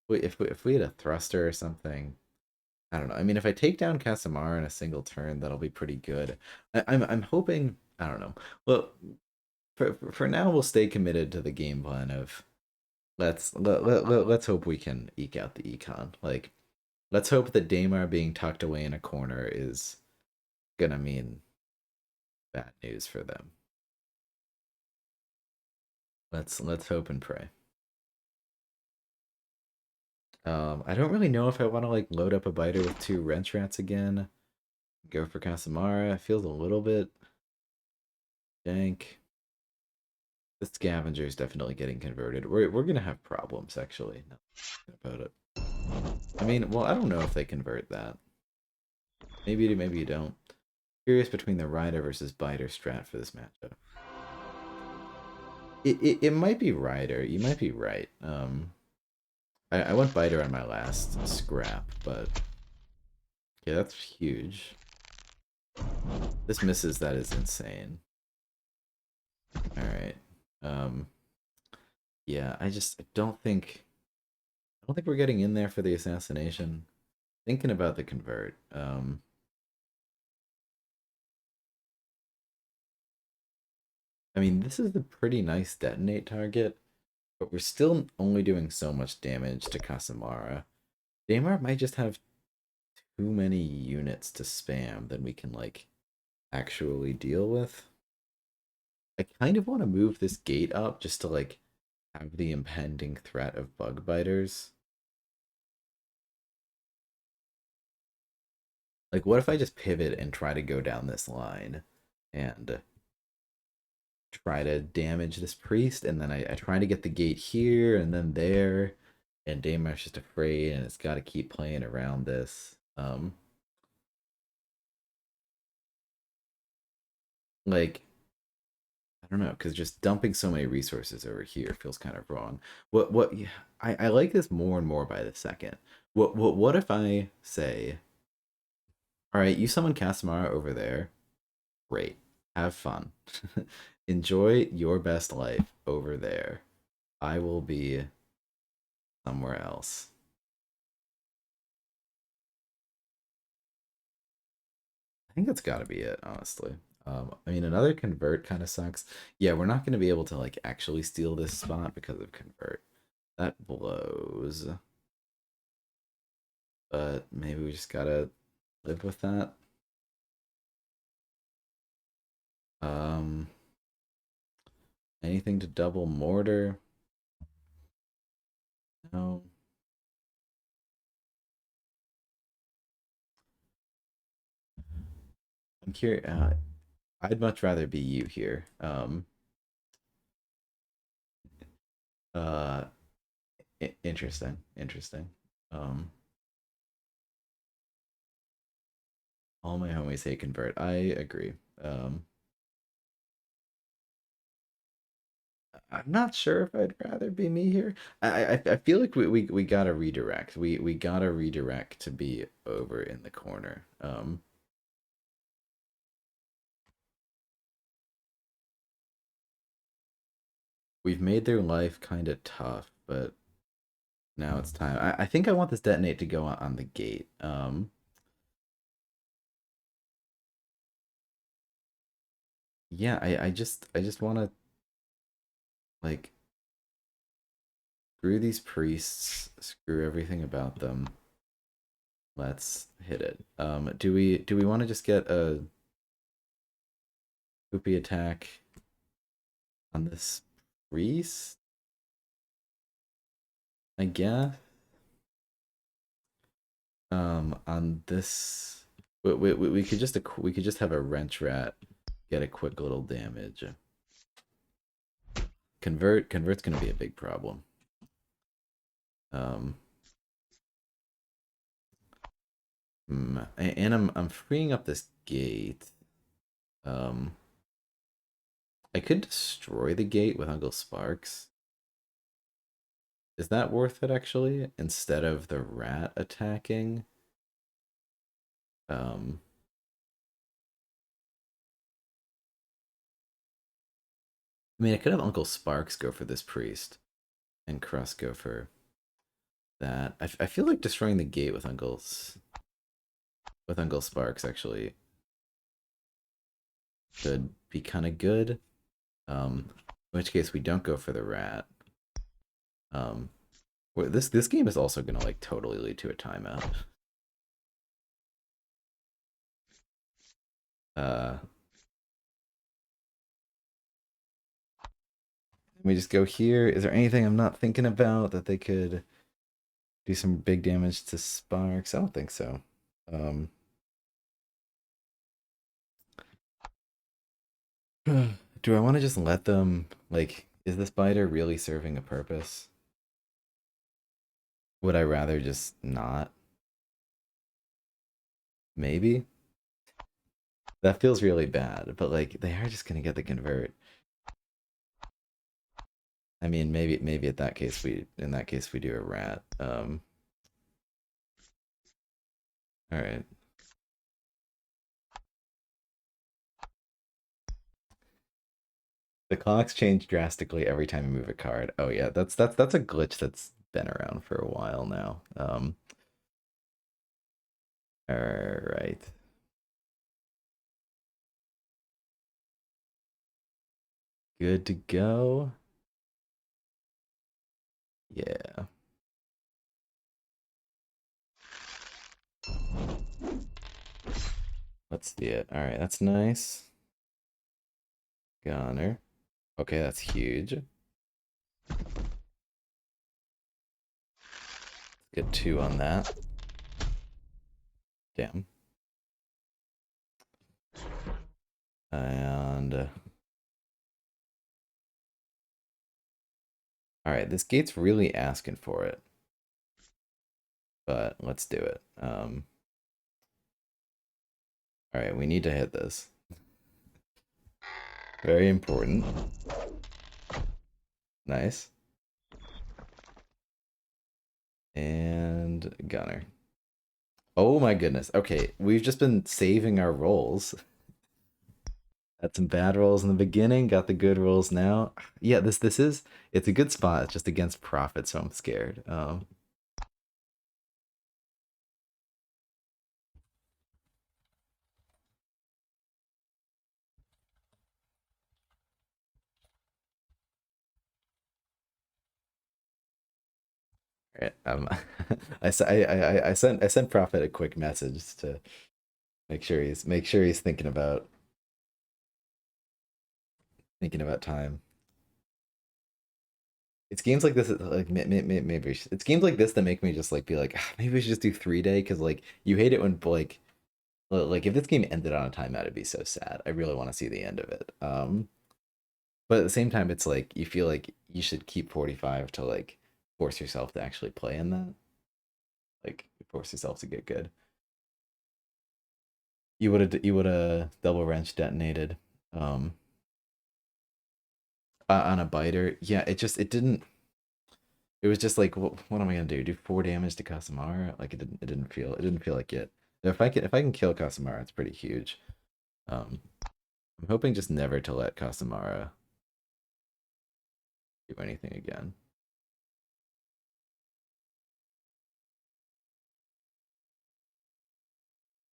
If we had a thruster or something, I don't know. I mean, if I take down Casamar in a single turn, that'll be pretty good. I'm hoping. I don't know. Well, for now, we'll stay committed to the game plan of let's hope we can eke out the econ. Like, let's hope that Damar being tucked away in a corner is gonna mean bad news for them. Let's hope and pray. I don't really know if I want to like load up a biter with two wrench rats again. Go for Casamara. It feels a little bit dank. The scavenger is definitely getting converted. We're gonna have problems actually. Now about it. I mean, well, I don't know if they convert that. Maybe you do, maybe you don't. Curious between the rider versus biter strat for this matchup. It might be rider. You might be right. I went biter on my last scrap, but yeah, that's huge. This misses. That is insane. All right. Um. Yeah, I don't think we're getting in there for the assassination. Thinking about the convert. I mean, this is a pretty nice detonate target, but we're still only doing so much damage to Casamara. Daimar might just have too many units to spam than we can, like, actually deal with. I kind of want to move this gate up just to, like, have the impending threat of bug biters. Like, what if I just pivot and try to go down this line? And try to damage this priest, and then I try to get the gate here and then there, and Daymar's just afraid, and it's got to keep playing around this. Like I don't know, because just dumping so many resources over here feels kind of wrong. What? Yeah, I like this more and more by the second. What if I say, all right, you summon Casamara over there. Great, have fun, enjoy your best life over there. I will be somewhere else. I think that's got to be it, honestly. I mean, another convert kind of sucks. Yeah, we're not going to be able to like actually steal this spot because of convert. That blows. But maybe we just gotta live with that. Um, anything to double mortar? No. I'm curious. I'd much rather be you here. Uh, interesting. Interesting. Um, all my homies say convert. I agree. I'm not sure if I'd rather be me here. I feel like we gotta redirect. We gotta redirect to be over in the corner. We've made their life kind of tough, but now it's time. I think I want this detonate to go on the gate. Yeah, I just want to like screw these priests, screw everything about them. Let's hit it. Do we want to just get a poopy attack on this priest? I guess. On this, we could just have a wrench rat get a quick little damage. Convert's gonna be a big problem. Um, and I'm freeing up this gate. Um, I could destroy the gate with Uncle Sparks. Is that worth it actually? Instead of the rat attacking? Um, I mean, I could have Uncle Sparks go for this priest, and Crust go for that. I feel like destroying the gate with Uncle Sparks actually could be kind of good. In which case we don't go for the rat. Um, this game is also gonna like totally lead to a timeout. Uh, let me just go here. Is there anything I'm not thinking about that they could do some big damage to Sparks? I don't think so. Um, do I want to just let them like? Is this biter really serving a purpose? Would I rather just not? Maybe that feels really bad, but like they are just gonna get the convert. I mean, maybe in that case we do a rat. All right. The clocks change drastically every time you move a card. Oh yeah, that's a glitch that's been around for a while now. All right. Good to go. Yeah. Let's see it. All right, that's nice. Gunner. Okay, that's huge. Get two on that. Damn. And All right, this gate's really asking for it, but let's do it. All right, we need to hit this. Very important. Nice. And gunner. Oh my goodness. Okay, we've just been saving our rolls. Had some bad rolls in the beginning, got the good rolls now. Yeah, this is it's a good spot. It's just against profit, so I'm scared. Right, I sent Prophet a quick message to make sure he's thinking about time. It's games like this like maybe it's games like this that make me just like be like, "Ah, maybe we should just do 3 day," because like you hate it when like if this game ended on a timeout, it'd be so sad. I really want to see the end of it. But at the same time, it's like you feel like you should keep 45 to like force yourself to actually play in that, like force yourself to get good. You would have double wrench detonated, um, on a biter. Yeah, it didn't. It was just like, what am I gonna do? Do 4 damage to Casamara? Like it didn't feel like it. If I can kill Casamara, it's pretty huge. Um, I'm hoping just never to let Casamara do anything again.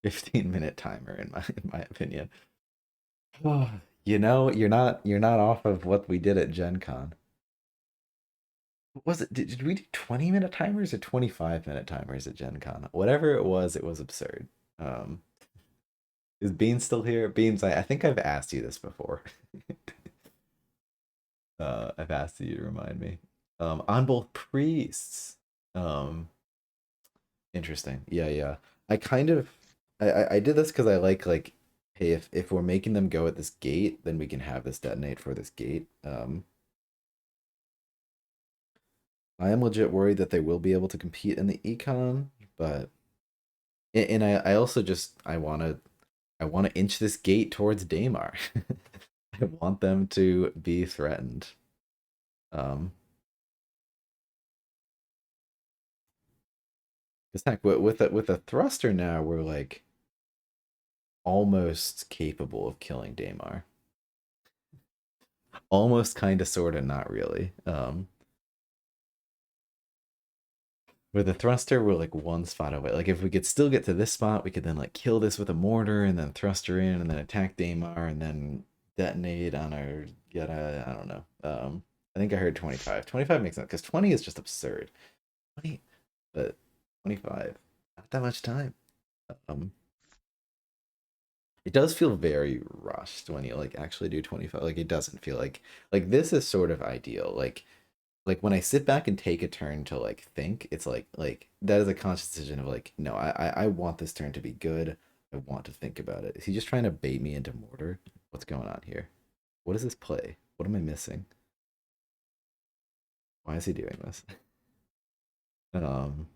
15-minute timer in my opinion. You're not off of what we did at Gen Con. What was it? Did we do 20-minute timers or 25-minute timers at Gen Con? Whatever it was absurd. Um, is Beans still here? Beans, I think I've asked you this before. I've asked you to remind me. On both priests. Um, Interesting. Yeah, yeah. I kind of I did this because I like, hey, if we're making them go at this gate, then we can have this detonate for this gate. I am legit worried that they will be able to compete in the econ, but and I also just I want to inch this gate towards Daymar. I want them to be threatened. Um, because heck, with a thruster now, we're like almost capable of killing Daymar. Almost, kind of, sort of, not really. With a thruster, we're like one spot away. Like if we could still get to this spot, we could then like kill this with a mortar and then thruster in and then attack Daymar and then detonate on our Geta. I don't know. I think I heard 25. 25 makes sense because 20 is just absurd. 20, but 25, not that much time. Um, it does feel very rushed when you like actually do 25. Like it doesn't feel like this is sort of ideal. Like when I sit back and take a turn to like think, it's like that is a conscious decision of like, no, I want this turn to be good. I want to think about it. Is he just trying to bait me into mortar? What's going on here? What is this play? What am I missing? Why is he doing this? Um,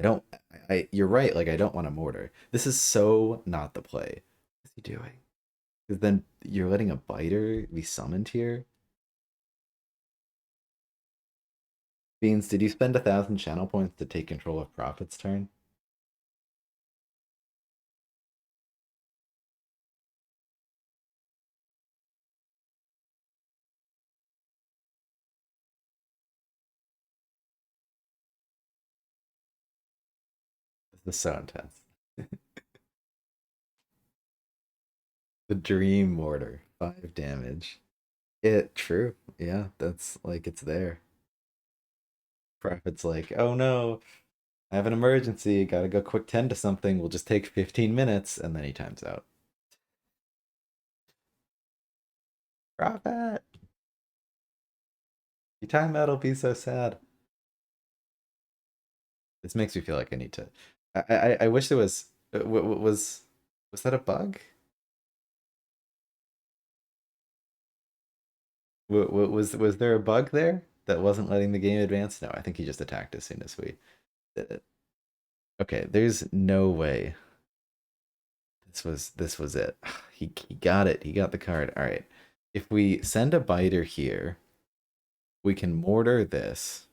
I don't. You're right. Like I don't want a mortar. This is so not the play. What's he doing? Because then you're letting a biter be summoned here. Beans, did you spend 1,000 channel points to take control of Prophet's turn? This is so intense. The Dream Mortar, 5 damage. It true. Yeah, that's like it's there. Prophet's like, oh no, I have an emergency. Gotta go quick tend to something. We'll just take 15 minutes, and then he times out. Prophet, you time out will be so sad. This makes me feel like I need to. I wish there was. Was that a bug? Was there a bug there that wasn't letting the game advance? No, I think he just attacked as soon as we did it. Okay, there's no way this was it. He got it. He got the card. All right. If we send a biter here, we can mortar this.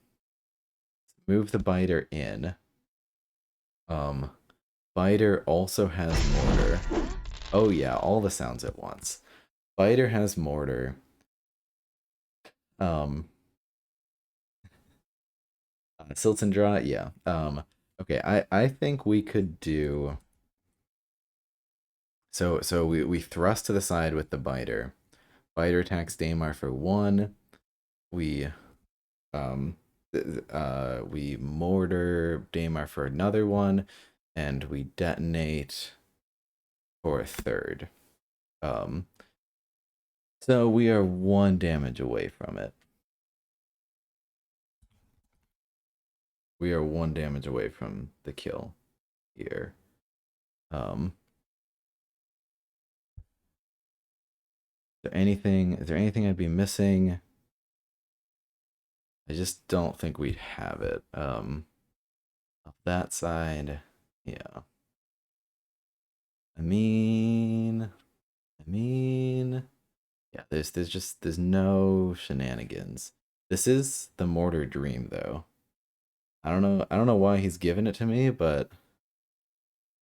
Move the biter in. Um, Biter also has mortar. Oh yeah, all the sounds at once. Biter has mortar. Um, Silt and Draw, yeah. Okay, I think we could do. So we thrust to the side with the biter. Biter attacks Daymar for 1. We um we mortar Daymar for another 1, and we detonate for a third. Um, so we are 1 damage away from it. We are 1 damage away from the kill here. Um, is there anything I'd be missing? I just don't think we'd have it. Off that side, yeah. I mean, yeah. There's no shenanigans. This is the Mortar Dream, though. I don't know why he's given it to me, but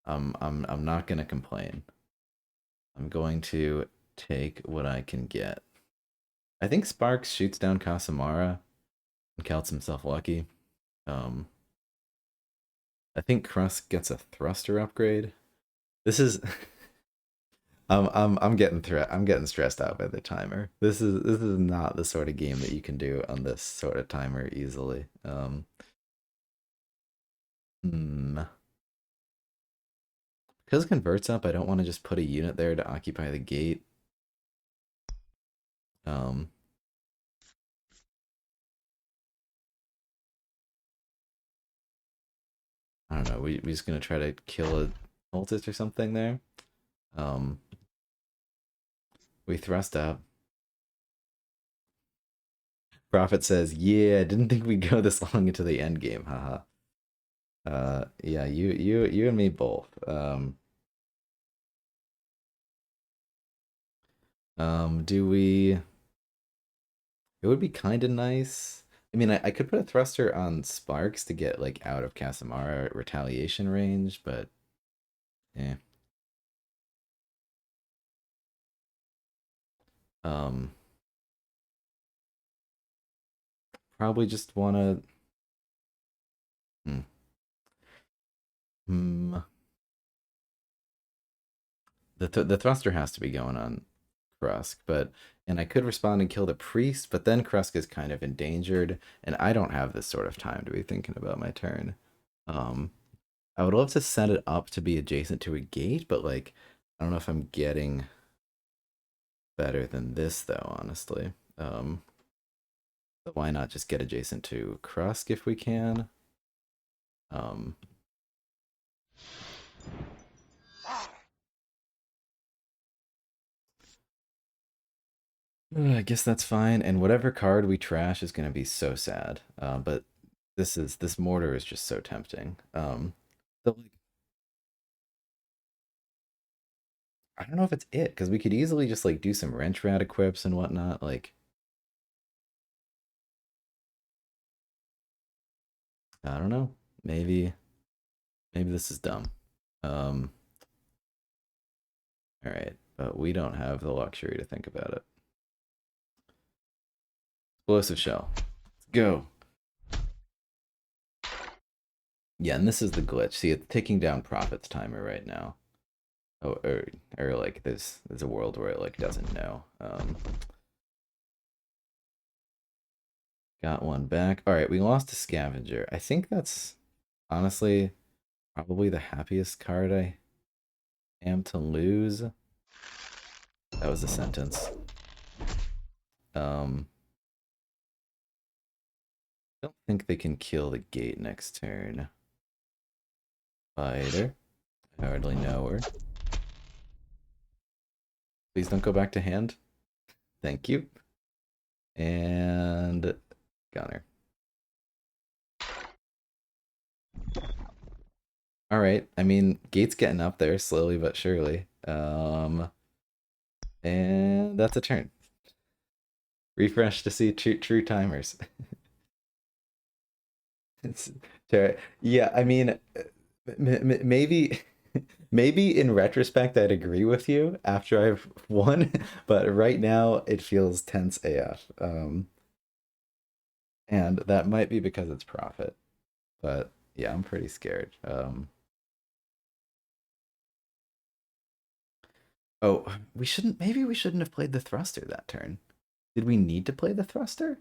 I'm not gonna complain. I'm going to take what I can get. I think Sparks shoots down Casamara and counts himself lucky. Um, I think Krusk gets a thruster upgrade. This is I'm getting stressed out by the timer. This is not the sort of game that you can do on this sort of timer easily. Hmm. Because it converts up, I don't want to just put a unit there to occupy the gate. Um, I don't know. We just gonna try to kill a cultist or something there. Um, we thrust up. Prophet says, "Yeah, didn't think we'd go this long into the end game." Haha. Yeah, you and me both. Do we? It would be kind of nice. I mean, I could put a thruster on Sparks to get like out of Casamara retaliation range, but yeah. Um, Probably just wanna. Hmm. Hmm. The thruster has to be going on Krusk, but and I could respond and kill the priest, but then Krusk is kind of endangered, and I don't have this sort of time to be thinking about my turn. Um, I would love to set it up to be adjacent to a gate, but like I don't know if I'm getting better than this though, honestly. But why not just get adjacent to Krusk if we can? Um, I guess that's fine. And whatever card we trash is gonna be so sad. But this mortar is just so tempting. But like, I don't know if it's it because we could easily just like do some wrench rat equips and whatnot. Like I don't know. Maybe this is dumb. Um, all right, but we don't have the luxury to think about it. Explosive shell. Let's go. Yeah, and this is the glitch. See, it's ticking down Prophet's timer right now. Oh, or like there's a world where it like doesn't know. Got one back. All right, we lost a scavenger. I think that's honestly probably the happiest card I am to lose. That was a sentence. Um, don't think they can kill the gate next turn. Fighter. I hardly know her. Please don't go back to hand. Thank you. And Gunner. All right. I mean, gate's getting up there slowly but surely. And that's a turn. Refresh to see true timers. It's yeah. I mean, maybe maybe in retrospect I'd agree with you after I've won, but right now it feels tense AF. And that might be because it's profit, but yeah, I'm pretty scared. Oh, we shouldn't. Maybe we shouldn't have played the thruster that turn. Did we need to play the thruster?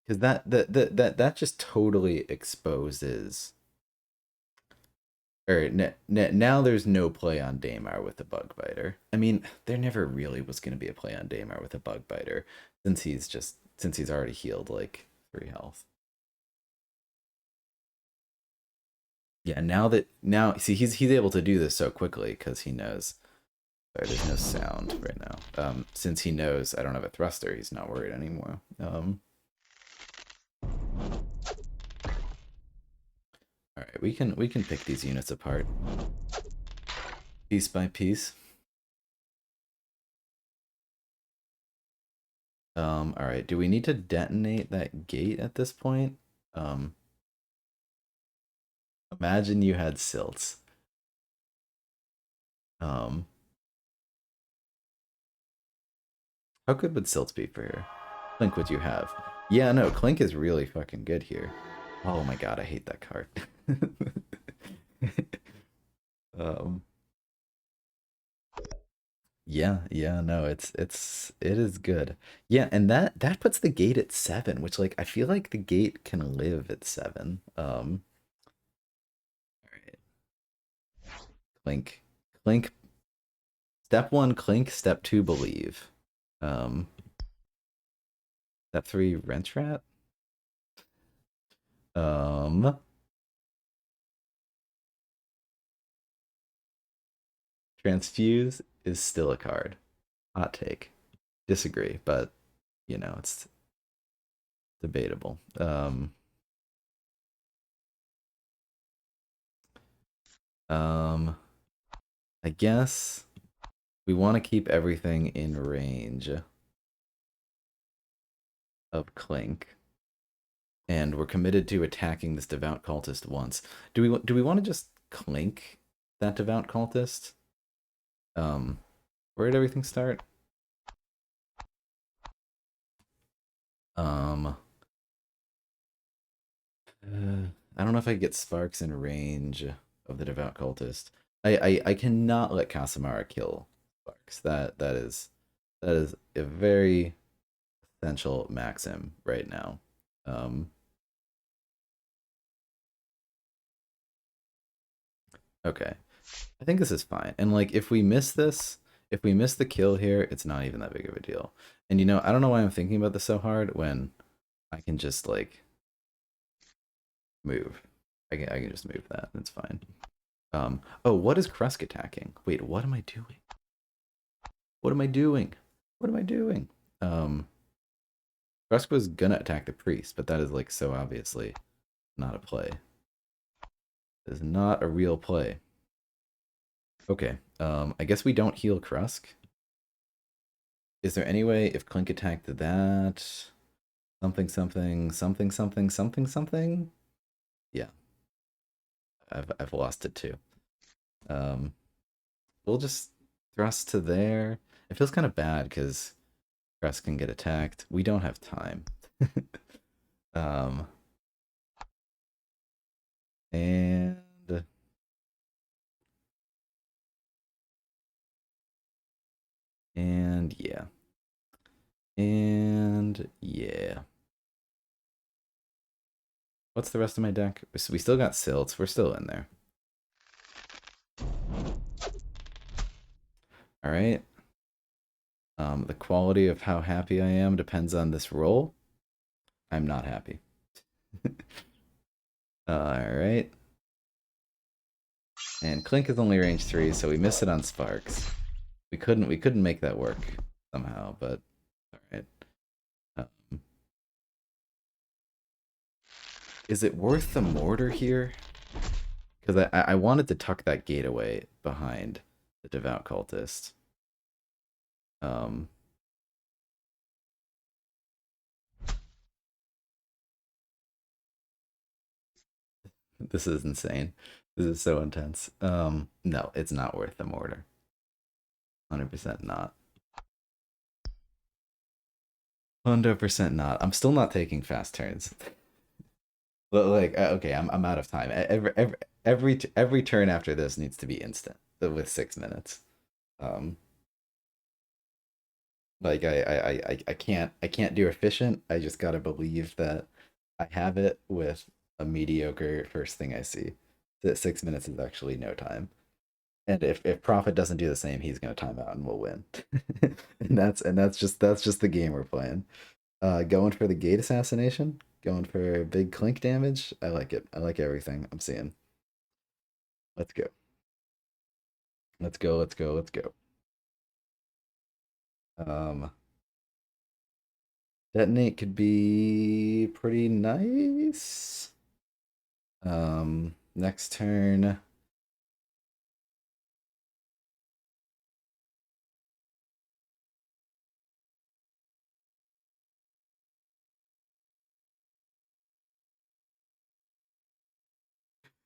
Because that just totally exposes. Or now there's no play on Daymar with the bug biter. I mean, there never really was going to be a play on Daymar with a bug biter since he's already healed like 3 health. Yeah, now see he's able to do this so quickly because he knows. Sorry, there's no sound right now. Since he knows I don't have a thruster, he's not worried anymore. All right, we can pick these units apart piece by piece. All right, do we need to detonate that gate at this point? Um, Imagine you had silts. Um, how good would silts be for here? Clink would you have? Yeah, no, Clink is really fucking good here. Oh my god, I hate that card. um, yeah, no, it is good. Yeah, and that puts the gate at 7, which like I feel like the gate can live at 7. All right, Clink, Clink. Step 1, Clink. Step 2, Believe. Um, Step 3, Wrench Rat. Um, Transfuse is still a card. Hot take. Disagree, but it's debatable. Um, I guess we want to keep everything in range of Clink, and we're committed to attacking this devout cultist once. Do we want to just Clink that devout cultist? Where did everything start? Um, I don't know if I get Sparks in range of the devout cultist. I cannot let Casamara kill Sparks. That is a very essential maxim right now. Um, okay, I think this is fine. And like, if we miss the kill here, it's not even that big of a deal. And I don't know why I'm thinking about this so hard when I can just like move. I can just move that. It's fine. Oh, what is Krusk attacking? Wait, what am I doing? What am I doing? What am I doing? Krusk was gonna attack the priest, but that is like so obviously not a play. It is not a real play. Okay, I guess we don't heal Krusk. Is there any way if Clink attacked that something something something something something something? Yeah, I've lost it too. Um, we'll just thrust to there. It feels kind of bad because Krusk can get attacked. We don't have time. um, and and yeah. And yeah. What's the rest of my deck? So we still got Silts. We're still in there. All right. The quality of how happy I am depends on this roll. I'm not happy. All right. And Clink is only range 3, so we miss it on Sparks. We couldn't make that work somehow, but all right. Um, is it worth the mortar here? Because I wanted to tuck that gate away behind the devout cultist. Um, this is insane. This is so intense. No, it's not worth the mortar. 100% not. 100% not. I'm still not taking fast turns. But like, okay, I'm out of time. Every turn after this needs to be instant with 6 minutes. Um, like I can't do efficient. I just gotta believe that I have it with a mediocre first thing I see. That 6 minutes is actually no time. And if Prophet doesn't do the same, he's gonna time out and we'll win. And that's just the game we're playing. Going for the gate assassination, going for big clink damage. I like it. I like everything I'm seeing. Let's go. Let's go. Let's go. Let's go. Um, detonate could be pretty nice. Next turn.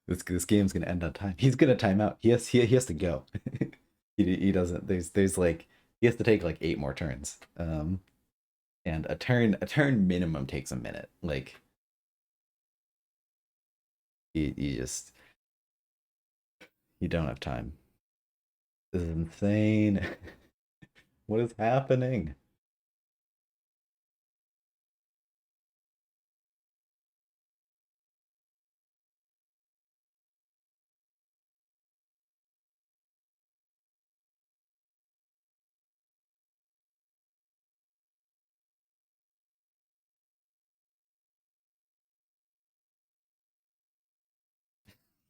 This game's gonna end on time. He's gonna time out. He has to go. He doesn't. There's like he has to take like 8 more turns. And a turn minimum takes a minute. Like you don't have time. This is insane. What is happening?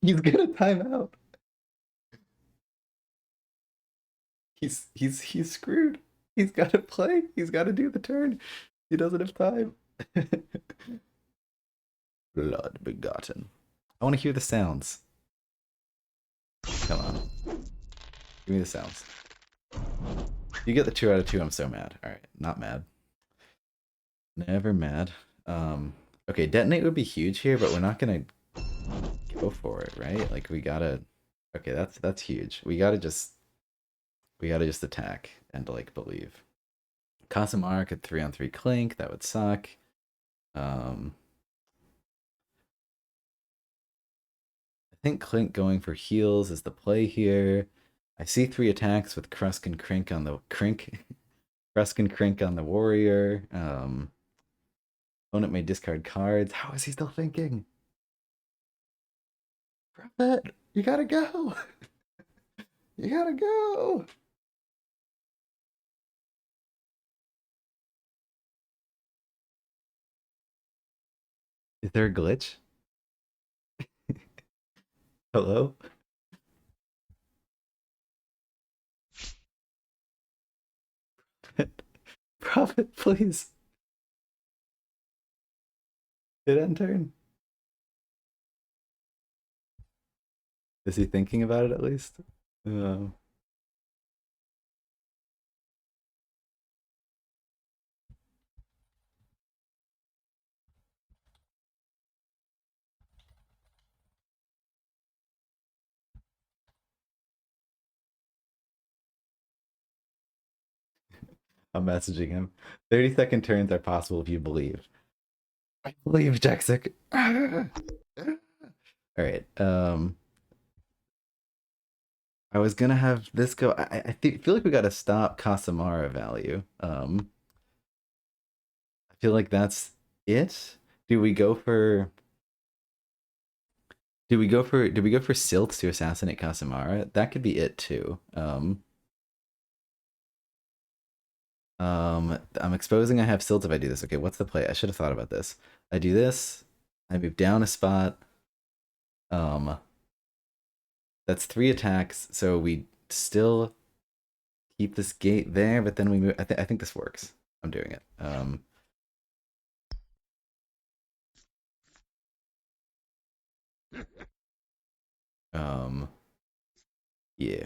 He's gonna time out. He's screwed. He's got to play. He's got to do the turn. He doesn't have time. Blood begotten. I want to hear the sounds. Come on, give me the sounds. You get the 2 out of 2. I'm so mad. All right, not mad. Never mad. Okay, detonate would be huge here, but we're not gonna go for it, right? Like we gotta. Okay, that's huge. We gotta just attack and like believe. Casamara could 3-on-3 clink. That would suck. Um, I think Clink going for heals is the play here. I see 3 attacks with Krusk and Crink on the Crink. Krusk and Crink on the warrior. Opponent may discard cards. How is he still thinking? Prophet, you gotta go. You gotta go. Is there a glitch? Hello? Prophet, please. Hit end turn. Is he thinking about it at least? Um, I'm messaging him. 30-second turns are possible if you believe. I believe, Jaxic. All right. I was gonna have this go. I feel like we gotta stop Casamara value. I feel like that's it. Do we go for? Do we go for Silts to assassinate Casamara? That could be it too. I'm exposing I have Silt if I do this. Okay, what's the play? I should have thought about this. I do this. I move down a spot. Um, that's 3 attacks. So we still keep this gate there, but then we move. I think this works. I'm doing it. Um, yeah.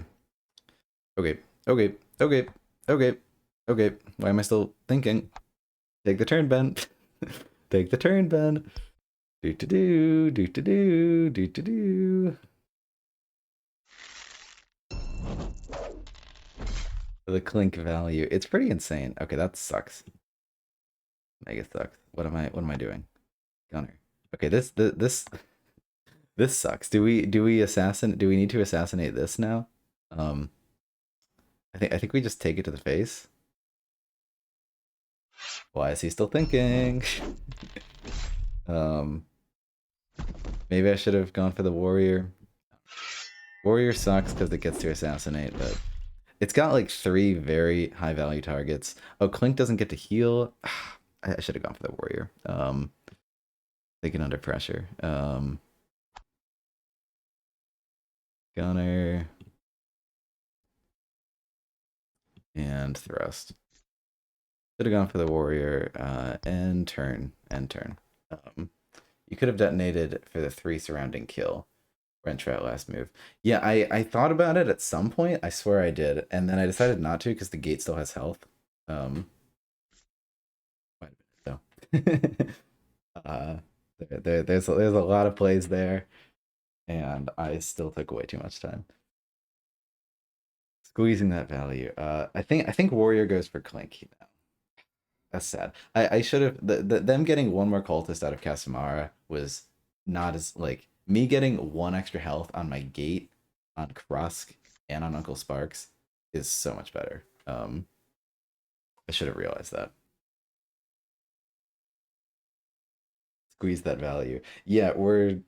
Okay, okay, okay, okay, okay. Why am I still thinking? Take the turn, Ben. Take the turn, Ben. Do to do, do to do, do to do. The clink value. It's pretty insane. Okay, that sucks. Mega sucks. What am I doing? Gunner. Okay, this sucks. Do we need to assassinate this now? Um I think we just take it to the face. Why is he still thinking? um Maybe I should have gone for the warrior. Warrior sucks because it gets to assassinate, but it's got like 3 very high value targets. Oh, Clink doesn't get to heal. I should have gone for the warrior. Thinking under pressure. Gunner and thrust. Should have gone for the warrior. End turn. End turn. You could have detonated for the 3 surrounding kill. Wrench out last move. Yeah, I thought about it at some point. I swear I did, and then I decided not to because the gate still has health. Quite a bit though. There's a lot of plays there, and I still took way too much time squeezing that value. I think warrior goes for Clink now. That's sad. I should have them getting one more cultist out of Casamara was not as like me getting 1 extra health on my gate, on Krusk, and on Uncle Sparks is so much better. I should have realized that. Squeeze that value. Yeah, we're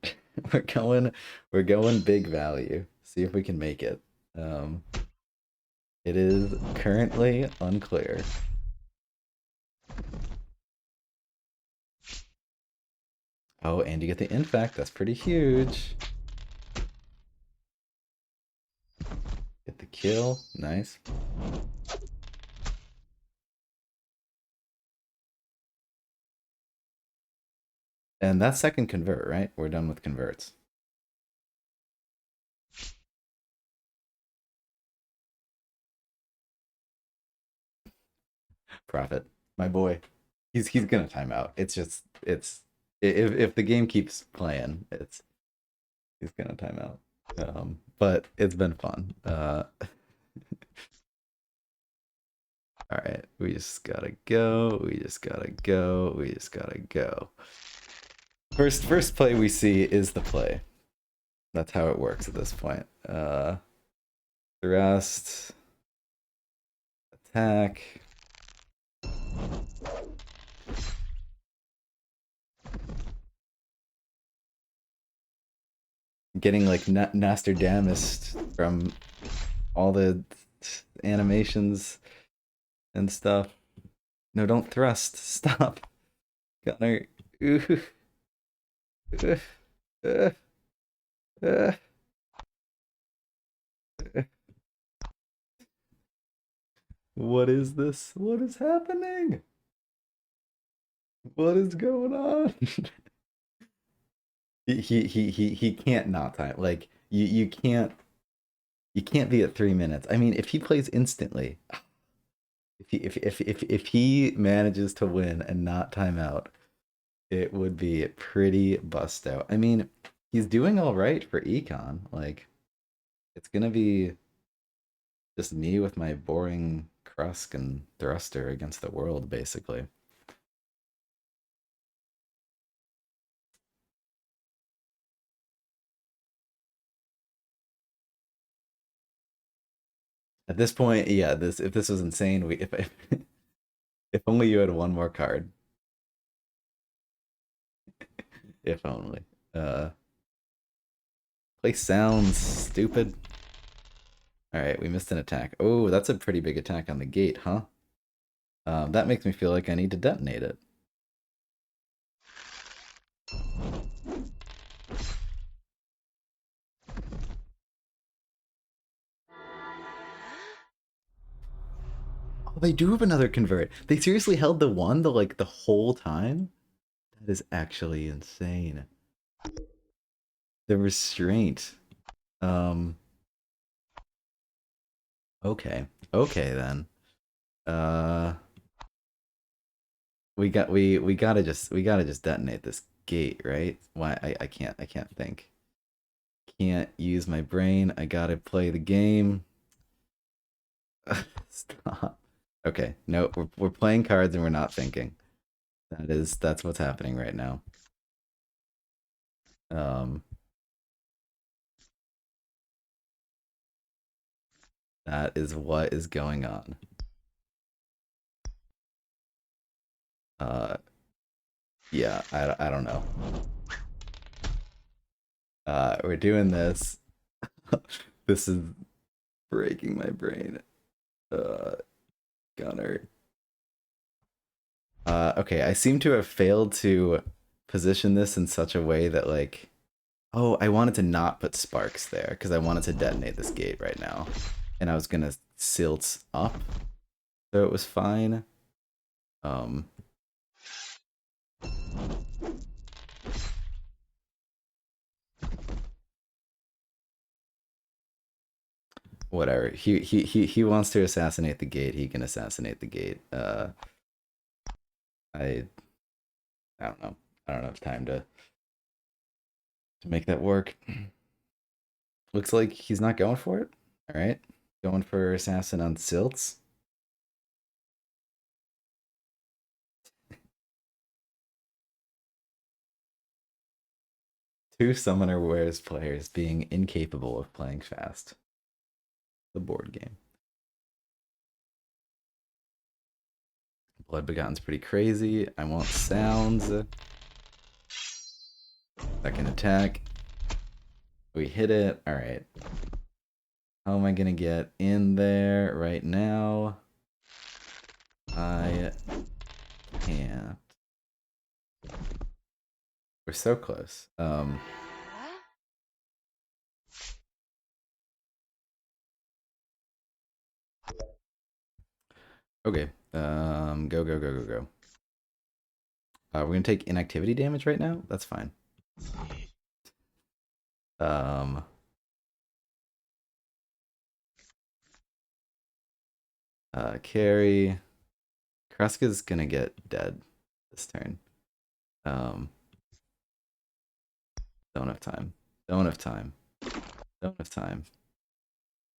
going big value. See if we can make it. Um, it is currently unclear. Oh, and you get the infect. That's pretty huge. Get the kill. Nice. And that's second convert, right? We're done with converts. Prophet, my boy. He's gonna time out. It's just if the game keeps playing, he's gonna time out. But it's been fun. All right, we just gotta go. We just gotta go. We just gotta go. First play we see is the play. That's how it works at this point. Thrust, attack. Getting like Nostradamus from all the animations and stuff. No, don't thrust. Stop. Gunner. Ooh. Uh, uh, what is this? What is happening? What is going on? he can't not time. Like you can't be at 3 minutes. I mean, if he plays instantly, if he manages to win and not time out, it would be pretty bust out. I mean, he's doing all right for econ. Like, it's gonna be just me with my boring Krusk and Thruster against the world, basically. At this point, yeah, this if this was insane, we if only you had 1 more card. If only. Uh, Play sounds stupid. All right, we missed an attack. Oh, that's a pretty big attack on the gate, huh? That makes me feel like I need to detonate it. Oh, they do have another convert. They seriously held the one the whole time? That is actually insane. The restraint. Um okay. Okay then. Uh we gotta just detonate this gate, right? Why I can't think. Can't use my brain. I gotta play the game. Stop. Okay, no, we're playing cards and we're not thinking. That's what's happening right now. Um that is what is going on. Uh yeah, I don't know. We're doing this. This is breaking my brain. Gunner. Okay, I seem to have failed to position this in such a way that oh, I wanted to not put sparks there because I wanted to detonate this gate right now. And I was gonna silt up, so it was fine. Um Whatever. He wants to assassinate the gate, he can assassinate the gate. I I don't know. I don't have time to make that work. Looks like he's not going for it. Alright. Going for assassin on silts. Two Summoner Wares players being incapable of playing fast. The board game. Blood Begotten's pretty crazy. I want sounds. Second attack. We hit it. Alright. How am I gonna get in there right now? I can't. We're so close. Okay. Go, go, go, go, go. We're gonna take inactivity damage right now? That's fine. Carry. Kreska's gonna get dead this turn. Don't have time. Don't have time. Don't have time.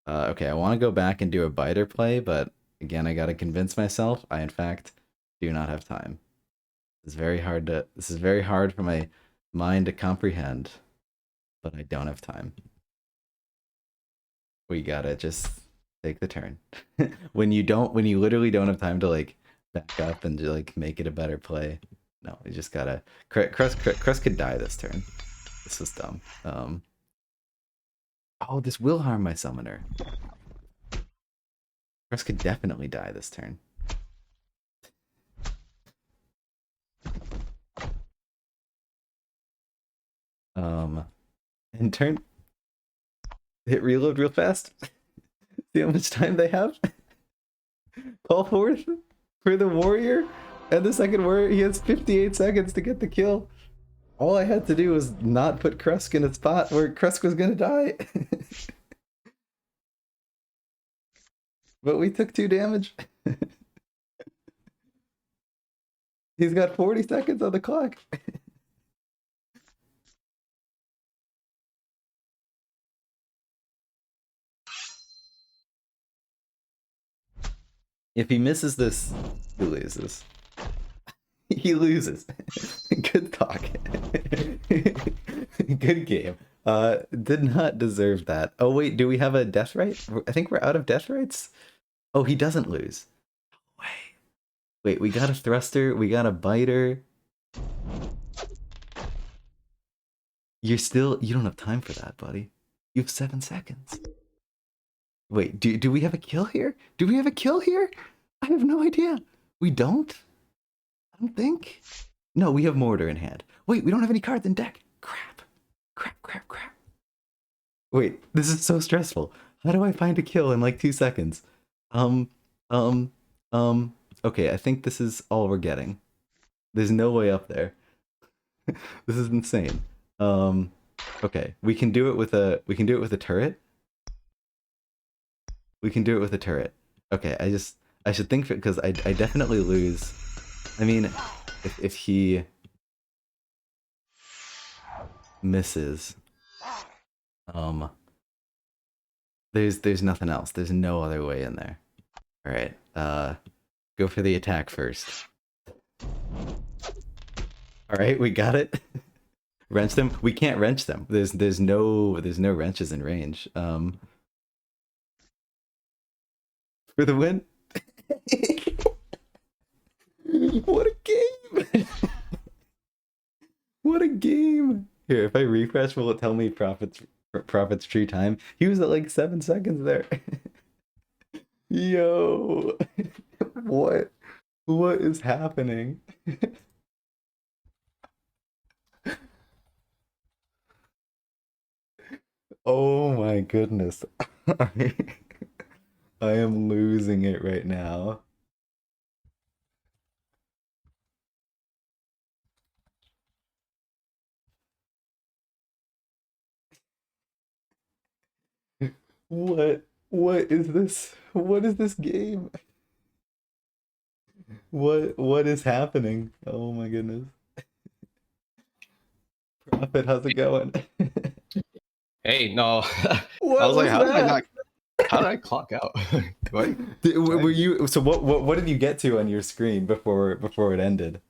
Okay, I want to go back and do a biter play, but again, I gotta convince myself I in fact do not have time. This is very hard for my mind to comprehend, but I don't have time. We gotta just take the turn. When you literally don't have time to back up and make it a better play. No, you just gotta. Crest could die this turn. This was dumb. Oh, this will harm my summoner. Crest could definitely die this turn. In turn, hit reload real fast. See how much time they have. Call forth for the warrior, and the second warrior, he has 58 seconds to get the kill. All I had to do was not put Krusk in a spot where Krusk was gonna die. But we took 2 damage. He's got 40 seconds on the clock. If he misses this, he loses. He loses. Good talk. Good game. Did not deserve that. Oh wait, do we have a death right? I think we're out of death rights. Oh, he doesn't lose. Wait, we got a thruster, we got a biter. You don't have time for that, buddy. You have 7 seconds. Wait, do we have a kill here? Do we have a kill here? I have no idea. We don't? I don't think. No, we have Mortar in hand. Wait, we don't have any cards in deck. Crap. Crap, crap, crap. Wait, this is so stressful. How do I find a kill in 2 seconds? Um, okay, I think this is all we're getting. There's no way up there. This is insane. Um, okay, we can do it with a turret. We can do it with a turret. Okay, I should think because I definitely lose. I mean, if he misses, um, there's nothing else. There's no other way in there. All right, go for the attack first. All right, we got it. Wrench them. We can't wrench them. There's no wrenches in range. For the win. What a game! What a game! Here, if I refresh, will it tell me profits true time? He was at like 7 seconds there. Yo, what what is happening? Oh my goodness. I, I am losing it right now. What is this? What is this game? What is happening? Oh my goodness. Prophet, how's it going? Hey, no. I What was like, was how did I that? not? How did I clock out? Do I? Were you so what did you get to on your screen before it ended?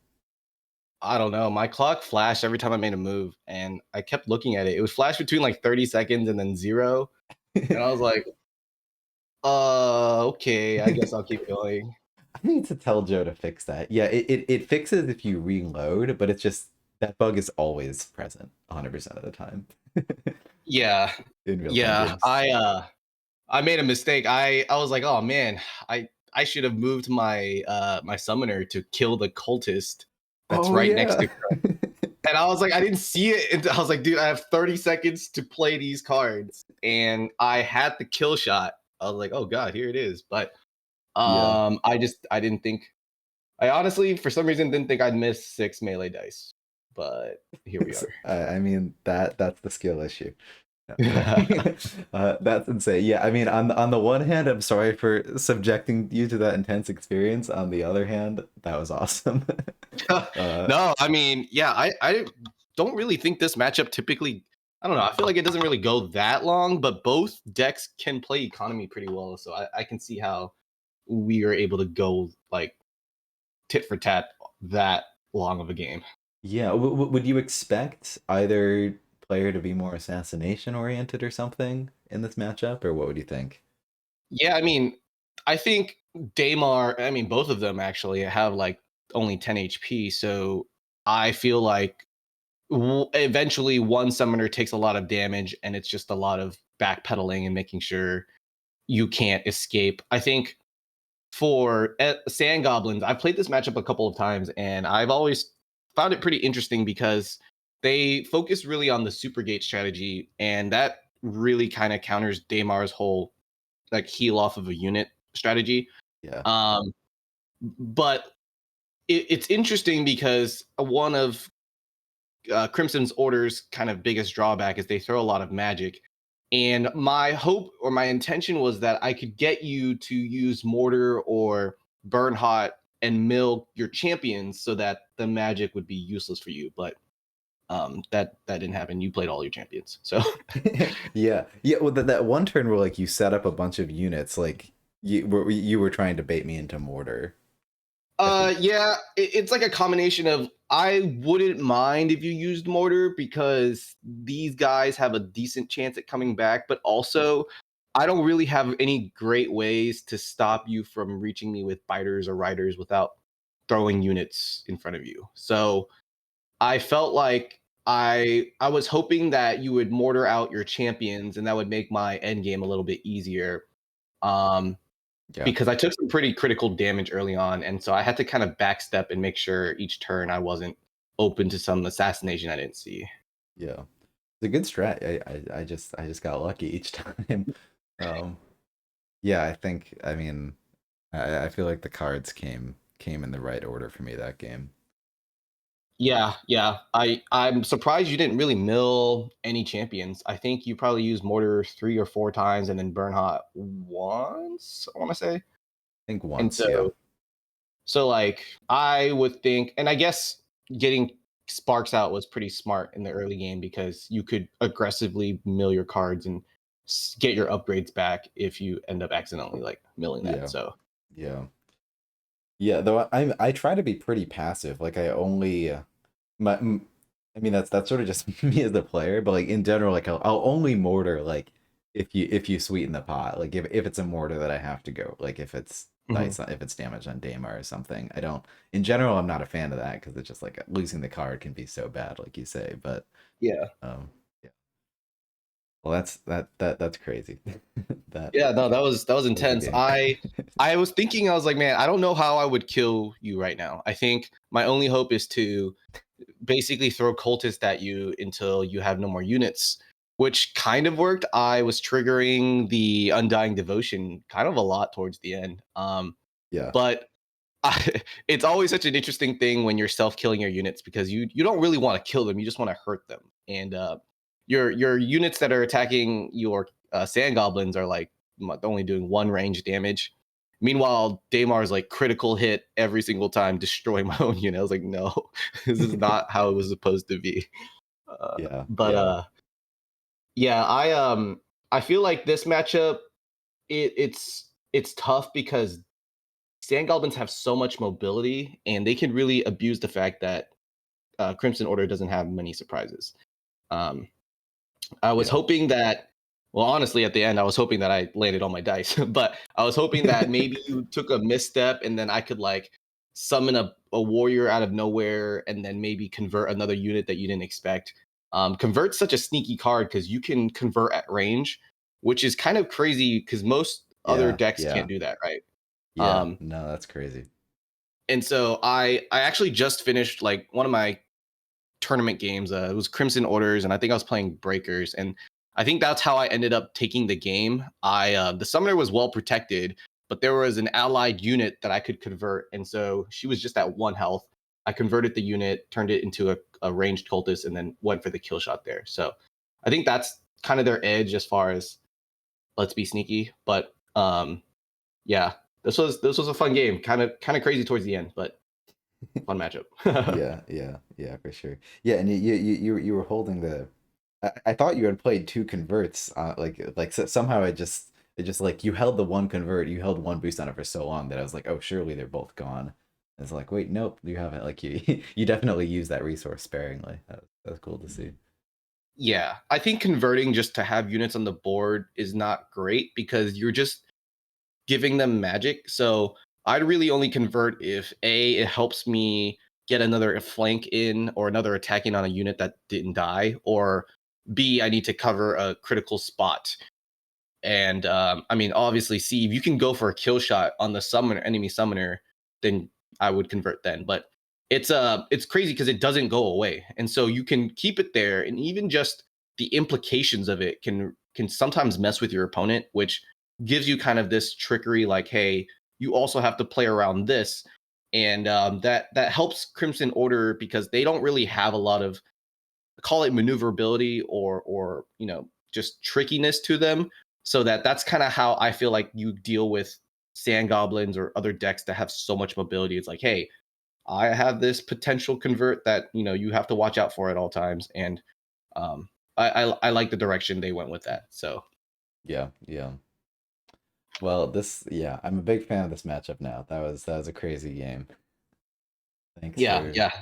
I don't know. My clock flashed every time I made a move, and I kept looking at it. It would flash between like 30 seconds and then zero, and I was like, okay, I guess I'll keep going. I need to tell Joe to fix that. Yeah, it fixes if you reload, but it's just that bug is always present 100% of the time Yeah, in real time yeah. games. I made a mistake. I was like, oh man, I should have moved my summoner to kill the cultist that's Oh right next yeah. to. And I was like, I didn't see it. And I was like, dude, I have 30 seconds to play these cards. And I had the kill shot. I was like, oh God, here it is. But Yeah. I didn't think I honestly for some reason didn't think I'd miss 6 melee dice. But here we So, are. I mean that's the skill issue. That's insane. Yeah, I mean, on the one hand, I'm sorry for subjecting you to that intense experience. On the other hand, that was awesome. uh, No, I mean, yeah, I don't really think this matchup typically. I don't know. I feel like it doesn't really go that long, but both decks can play economy pretty well. So I can see how we are able to go like tit for tat that long of a game. yeah, would you expect either player to be more assassination oriented or something in this matchup, or what would you think? Yeah, I mean, I think Daymar, I mean, both of them actually have like only 10 HP. So I feel like eventually one summoner takes a lot of damage and it's just a lot of backpedaling and making sure you can't escape. I think for Sand Goblins, I've played this matchup a couple of times and I've always found it pretty interesting because they focus really on the super gate strategy and that really kind of counters Daymar's whole like heal off of a unit strategy. Yeah, Um, but it's interesting because one of Crimson's Order's kind of biggest drawback is they throw a lot of magic. And my hope or my intention was that I could get you to use Mortar or Burn Hot and mill your champions so that the magic would be useless for you. But that didn't happen. You played all your champions. So yeah. Well, that one turn where like you set up a bunch of units, like you were trying to bait me into mortar. I think. yeah, it's like a combination of I wouldn't mind if you used mortar because these guys have a decent chance at coming back, but also I don't really have any great ways to stop you from reaching me with biters or riders without throwing units in front of you. So I felt like I was hoping that you would mortar out your champions and that would make my end game a little bit easier. Um, Yeah. because I took some pretty critical damage early on, and so I had to kind of backstep and make sure each turn I wasn't open to some assassination I didn't see. Yeah, it's a good strat. I just got lucky each time. Um, yeah, I think. I mean, I feel like the cards came in the right order for me that game. Yeah, yeah. I'm surprised you didn't really mill any champions. I think you probably used mortar 3 or 4 times and then burn hot once, I want to say. I think And once, yeah. so like I would think, and I guess getting sparks out was pretty smart in the early game because you could aggressively mill your cards and get your upgrades back if you end up accidentally like milling that. Yeah. So Yeah. Yeah, though I try to be pretty passive. Like I only my I mean that's sort of just me as a player, but like in general, like I'll only mortar like if you sweeten the pot. Like if it's a mortar that I have to go, like mhm. if it's damage on Daemar or something. I don't in general I'm not a fan of that because it's just like losing the card can be so bad, like you say. But Yeah. yeah. Well that's crazy. that Yeah, no, that was was a intense. game. I was thinking, I was like, man, I don't know how I would kill you right now. I think my only hope is to basically throw cultist at you until you have no more units, which kind of worked. I was triggering the Undying Devotion kind of a lot towards the end. Yeah. But it's always such an interesting thing when you're self killing your units because you don't really want to kill them, you just want to hurt them. And your units that are attacking your sand goblins are like only doing one range damage. Meanwhile, Damar's like critical hit every single time, destroy my own unit. I was like, no, this is not how it was supposed to be. Yeah. But Yeah. yeah, I feel like this matchup it's tough because Sand Goblins have so much mobility, and they can really abuse the fact that Crimson Order doesn't have many surprises. Um, I was Yeah. hoping that, well, honestly, at the end, I was hoping that I landed on my dice, but I was hoping that maybe you took a misstep and then I could like summon a warrior out of nowhere and then maybe convert another unit that you didn't expect. Convert's such a sneaky card because you can convert at range, which is kind of crazy because most other Yeah. decks can't Yeah. do that, right? Yeah. Um, No, that's crazy. and so I actually just finished like one of my tournament games. It was Crimson Orders, and I think I was playing Breakers, and I think that's how I ended up taking the game. I the summoner was well protected, but there was an allied unit that I could convert, and so she was just at 1 health. I converted the unit, turned it into a ranged cultist, and then went for the kill shot there. So I think that's kind of their edge as far as let's be sneaky. But yeah, this was a fun game. Kind of crazy towards the end, but fun matchup. Yeah, yeah, yeah, for sure. Yeah, and you were holding the. I thought you had played two converts. Somehow it just like you held the one convert, you held one boost on it for so long that I was like, oh, surely they're both gone. It's like, wait, nope, you haven't. Like you you definitely use that resource sparingly. That was cool to see. Yeah, I think converting just to have units on the board is not great because you're just giving them magic. So I'd really only convert if A, it helps me get another flank in or another attacking on a unit that didn't die, or B, I need to cover a critical spot. And I mean, obviously, see if you can go for a kill shot on the summoner, enemy summoner, then I would convert then. But it's crazy because it doesn't go away, and so you can keep it there, and even just the implications of it can sometimes mess with your opponent, which gives you kind of this trickery, like, hey, you also have to play around this, and that helps Crimson Order because they don't really have a lot of call it maneuverability or just trickiness to them, so that's kind of how I feel like you deal with sand goblins or other decks that have so much mobility. It's like, hey, I have this potential convert that you have to watch out for at all times, and I like the direction they went with that. So Yeah, yeah. Well, yeah, I'm a big fan of this matchup now. That was a crazy game. Thanks yeah, for yeah,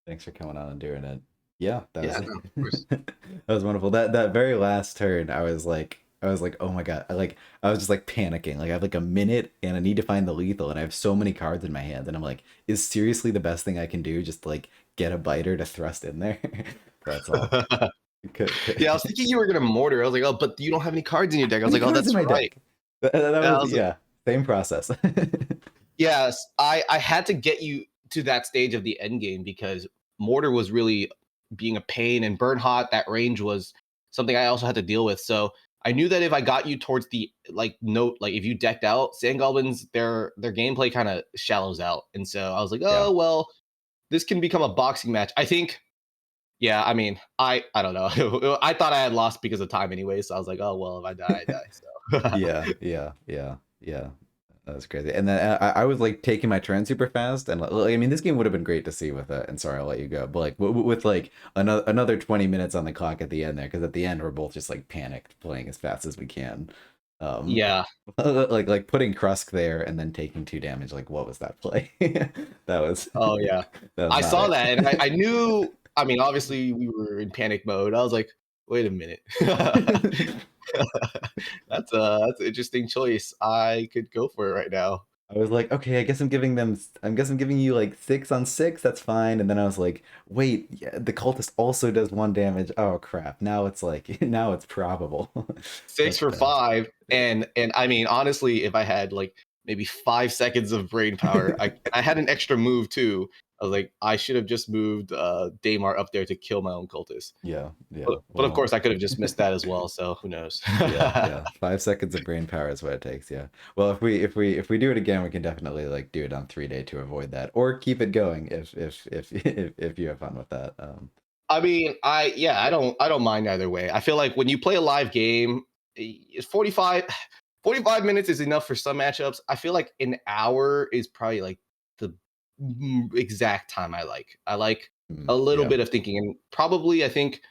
Thanks for coming on and doing it. Yeah, that yeah, was no, of course. that was wonderful. That very last turn, I was like, oh my god, I was just like panicking. Like I have like a minute and I need to find the lethal, and I have so many cards in my hand, and I'm like, is seriously the best thing I can do just like get a biter to thrust in there? That's all. Yeah, I was thinking you were gonna mortar. I was like, oh, but you don't have any cards in your deck. I was Many like, oh, cards in that's my right. deck. That Yeah, I was was like, yeah, same process. yes, I had to get you to that stage of the end game because mortar was really being a pain, and burn hot. That range was something I also had to deal with. So I knew that if I got you towards the like note, like if you decked out Sand Goblins, their gameplay kind of shallows out, and so I was like, Yeah. oh well, this can become a boxing match. I think. Yeah, I mean, I don't know. I thought I had lost because of time anyway, so I was like, oh well, if I die, I die. So Yeah, yeah, yeah, yeah. That was crazy. And then I was like taking my turn super fast, and I mean, this game would have been great to see with it. And sorry, I'll let you go. But like with like another 20 minutes on the clock at the end there, because at the end we're both just like panicked, playing as fast as we can. Um, yeah. like putting Krusk there and then taking 2 damage. Like, what was that play? That was Oh yeah. that was I not saw it. that and I knew. I mean, obviously we were in panic mode. I was like, wait a minute. That's an interesting choice. I could go for it right now. I was like, okay, I guess I'm giving them. I guess I'm giving you like 6 on 6. That's fine. And then I was like, wait, yeah, the cultist also does 1 damage. Oh crap! Now it's like now it's probable. Six That's for bad. five, and I mean, honestly, if I had like maybe 5 seconds of brain power, I had an extra move too. I was like, I should have just moved Daymar up there to kill my own cultist. Yeah, yeah. But of Well, course, I could have just missed that as well. So who knows? yeah, yeah. 5 seconds of brain power is what it takes. Yeah. Well, if we do it again, we can definitely like do it on 3-day to avoid that, or keep it going if you have fun with that. I mean, I don't mind either way. I feel like when you play a live game, it's 45 minutes is enough for some matchups. I feel like an hour is probably like the exact time I like. I like a little Yeah, bit of thinking, and probably I think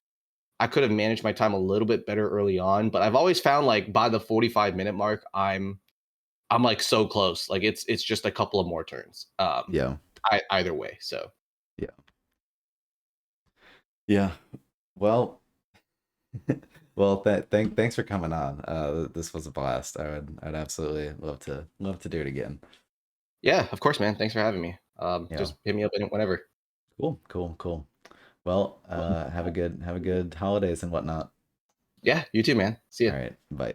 I could have managed my time a little bit better early on, but I've always found like by the 45-minute mark, I'm like so close. Like it's just a couple of more turns. yeah, Either way. So yeah, yeah. Well, well, thanks for coming on. This was a blast. I'd absolutely love to do it again. yeah, of course, man. Thanks for having me. Yeah. Just hit me up whenever. Cool, cool, cool. Well, have a good holidays and whatnot. Yeah, you too, man. See ya. All right, bye.